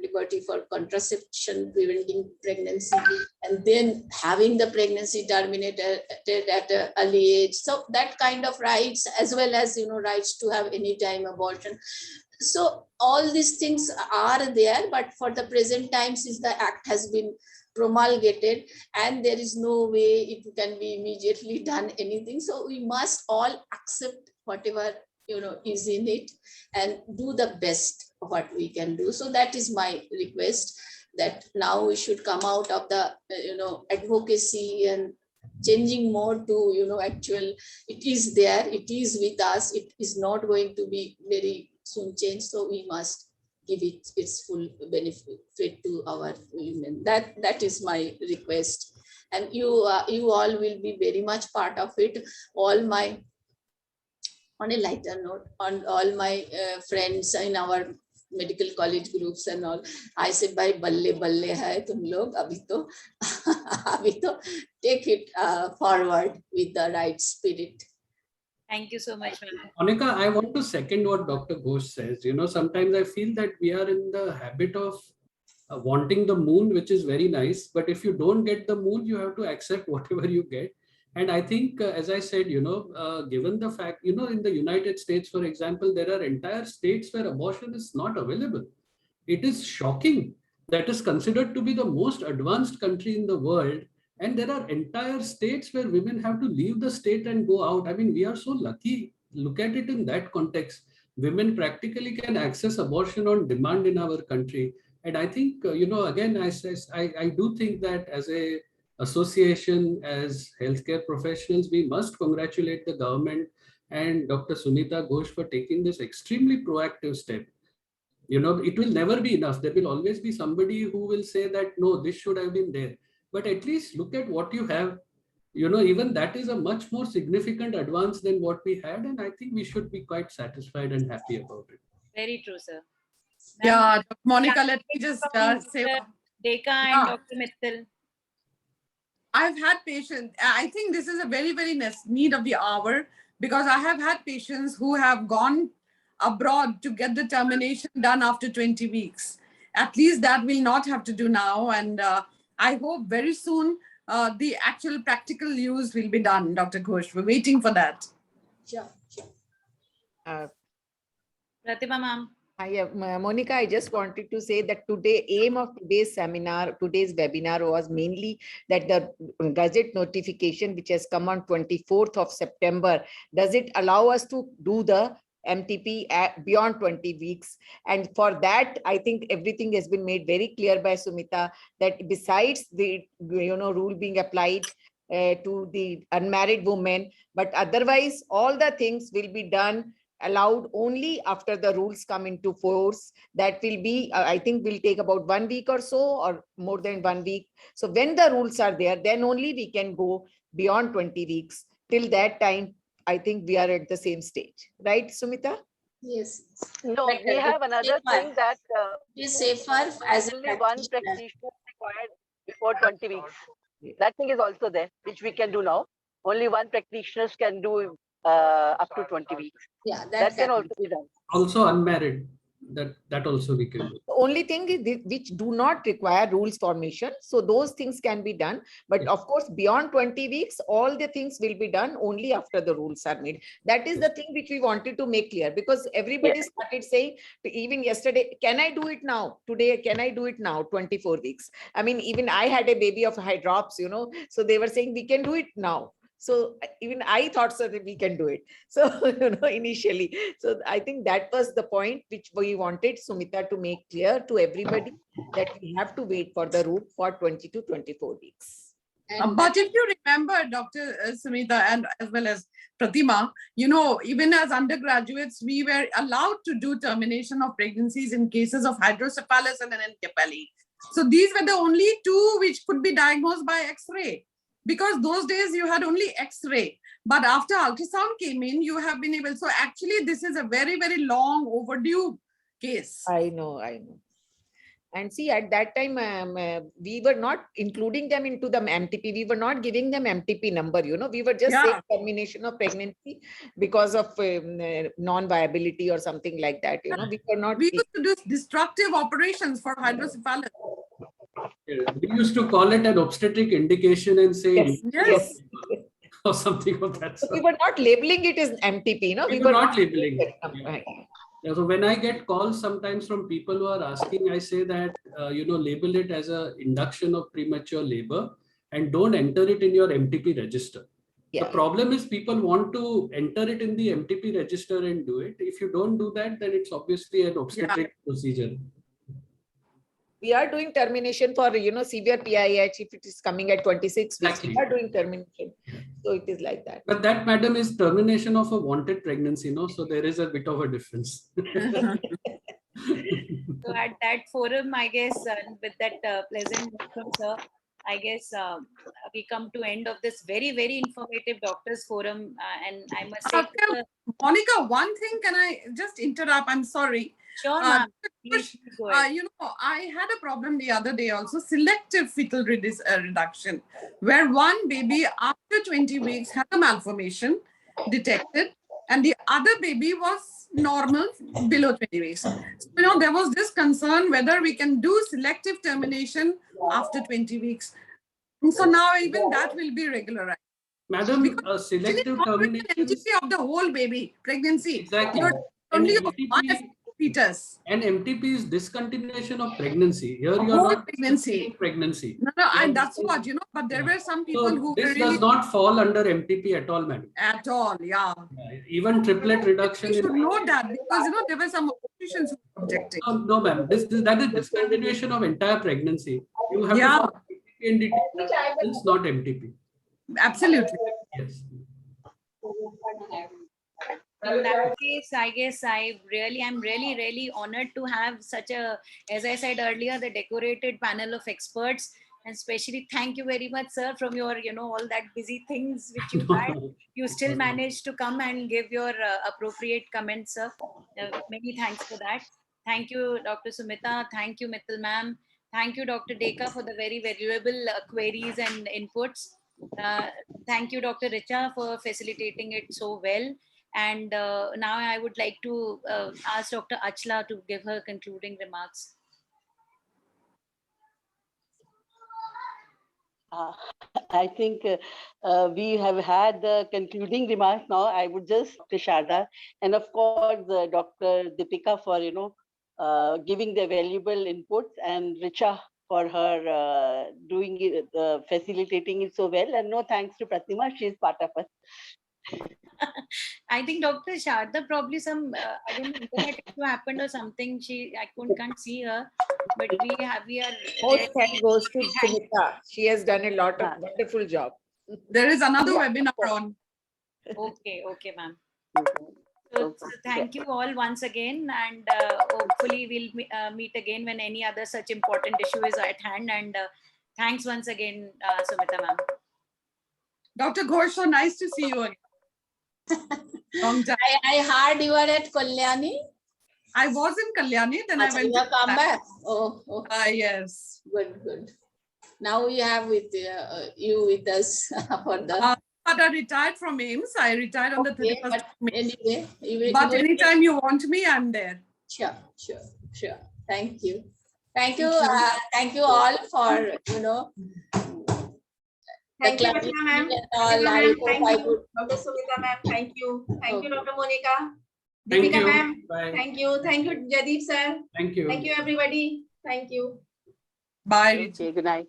liberty for contraception, preventing pregnancy, and then having the pregnancy terminated at an early age. So that kind of rights, as well as rights to have anytime abortion. So all these things are there, but for the present time, since the act has been promulgated and there is no way it can be immediately done anything, so we must all accept whatever is in it and do the best of what we can do. So that is my request, that now we should come out of the advocacy and changing more to actual, it is there, it is with us, it is not going to be very soon changed. So we must give it its full benefit to our women. That is my request, and you all will be very much part of it. On a lighter note, on all my friends in our medical college groups and all, I said, bhai balle balle hai tum log, abhi to take it forward with the right spirit. Thank you so much, ma'am. Monica, I want to second what Dr. Ghosh says. Sometimes I feel that we are in the habit of wanting the moon, which is very nice, but if you don't get the moon, you have to accept whatever you get. And I think, as I said, given the fact, in the United States, for example, there are entire states where abortion is not available. It is shocking. That is considered to be the most advanced country in the world. And there are entire states where women have to leave the state and go out. I mean, we are so lucky. Look at it in that context. women practically can access abortion on demand in our country. And I think, again, I do think that as a association, as healthcare professionals, we must congratulate the government and Dr. Sunita Ghosh for taking this extremely proactive step. It will never be enough. There will always be somebody who will say that, no, this should have been there. But at least look at what you have. Even that is a much more significant advance than what we had. And I think we should be quite satisfied and happy about it. Very true, sir. Yeah, Monica, let me just say, Dekha and Yeah. Dr. Mittal. I've had patients. I think this is a very, very need of the hour, because I have had patients who have gone abroad to get the termination done after 20 weeks. At least that we'll not have to do now. And I hope very soon the actual practical use will be done, Dr. Ghosh. We're waiting for that. Sure. Uh, Pratima ma'am. Monica, I just wanted to say that aim of today's webinar was mainly that the Gazette notification, which has come on 24th of September, does it allow us to do the MTP beyond 20 weeks? And for that, I think everything has been made very clear by Sumita, that besides the rule being applied to the unmarried women, but otherwise all the things will be done, allowed only after the rules come into force. That will be, I think will take about 1 week or so, or more than 1 week. So when the rules are there, then only we can go beyond 20 weeks. Till that time, I think we are at the same stage. Right, Sumita? Yes. No, But, we have another safer. thing that It is safer as a only one practitioner. practitioner required before 20 weeks. That thing is also there, which we can do now. Only one practitioner can do up to 20 weeks. Yeah, That can also be done. Also unmarried, that also we can do. The only thing is which do not require rules formation. So those things can be done. But of course, beyond 20 weeks, all the things will be done only after the rules are made. That is the thing which we wanted to make clear, because everybody started saying, even yesterday, can I do it now? Today, can I do it now? 24 weeks. I mean, even I had a baby of high drops, so they were saying we can do it now. So even I thought so that we can do it. So, initially, so I think that was the point which we wanted Sumita to make clear to everybody, that we have to wait for the route for 20 to 24 weeks. And But if you remember, Dr. Sumita, and as well as Pratima, even as undergraduates, we were allowed to do termination of pregnancies in cases of hydrocephalus and anencephaly. So these were the only two which could be diagnosed by X-ray, because those days you had only X-ray. But after ultrasound came in, you have been able. So actually, this is a very, very long overdue case. I know. And see, at that time, we were not including them into the MTP. We were not giving them MTP number, we were just saying termination of pregnancy because of non-viability or something like that. We were not. We used to do destructive operations for hydrocephalus. We used to call it an obstetric indication and say, Yes. or something of that So sort. we were not labeling it as MTP, We were not labeling it. Right. Yeah, so when I get calls sometimes from people who are asking, I say that, label it as an induction of premature labor and don't enter it in your MTP register. Yeah. The problem is people want to enter it in the MTP register and do it. If you don't do that, then it's obviously an obstetric procedure. We are doing termination for, severe PIH if it is coming at 26 weeks. Exactly. We are doing termination. So it is like that. But that, madam, is termination of a wanted pregnancy, so there is a bit of a difference. So at that forum, I guess, with that pleasant welcome, sir, I guess we come to end of this very, very informative doctors forum. And I must say, Monica, one thing, can I just interrupt? I'm sorry. Sure, ma'am. Please go ahead. I had a problem the other day also, selective fetal reduction, where one baby after 20 weeks had a malformation detected and the other baby was normal below 20 weeks. So, there was this concern whether we can do selective termination after 20 weeks. And so now even that will be regularized. Madam, selective termination of the whole baby pregnancy. Exactly. Only one fetus. And MTP is discontinuation of pregnancy. Here you are Whole not pregnancy. discontinuing pregnancy. No, Yeah, and that's this is- what, but there were some people So who this were does really not fall under MTP at all, madam. at all, yeah. Even triplet reduction. You in- should know that because, there were some obstetricians who were objecting. No, ma'am. That is discontinuation of entire pregnancy. You have Yeah. to follow MTP and DT. It's not MTP. Absolutely. Yes. In that case, I guess I'm really honored to have such a, as I said earlier, the decorated panel of experts. And especially thank you very much, sir, from your, all that busy things which you had. You still managed to come and give your appropriate comments, sir. Many thanks for that. Thank you, Dr. Sumita. Thank you, Mittal ma'am. Thank you, Dr. Deka, for the very valuable queries and inputs. Thank you, Dr. Richa, for facilitating it so well. And now I would like to ask Dr. Achla to give her concluding remarks. I think we have had the concluding remarks now. I would just Sharda and of course Dr. Deepika for giving the valuable inputs, and Richa for her doing it, facilitating it so well. And no thanks to Pratima, she is part of us. I think Dr. Sharda probably some I don't know, internet issue happened or something. I can't see her, but we are. Most thanks goes to Sumita. She has done a lot of wonderful job. There is another webinar on. Okay, ma'am. So thank you all once again, and hopefully we'll meet again when any other such important issue is at hand. And thanks once again, Sumita ma'am. Dr. Ghosh, so nice to see you again. Long time. I heard you are at Kalyani. I was in Kalyani, then I went You have come back. Oh. Yes. Good. Now we have with you with us for the. But I retired from AIMS. I retired on the 31st but of May. Anyway, But anytime you want me, I'm there. Sure. Thank you. Thank you all for Thank you, Rachna ma'am. Thank you, Dr. Sumita ma'am. Thank you, Dr. Monica. Thank Deepika you. ma'am. Bye. Thank you, Jaideep sir. Thank you. Thank you, everybody. Thank you. Bye. Okay, good night.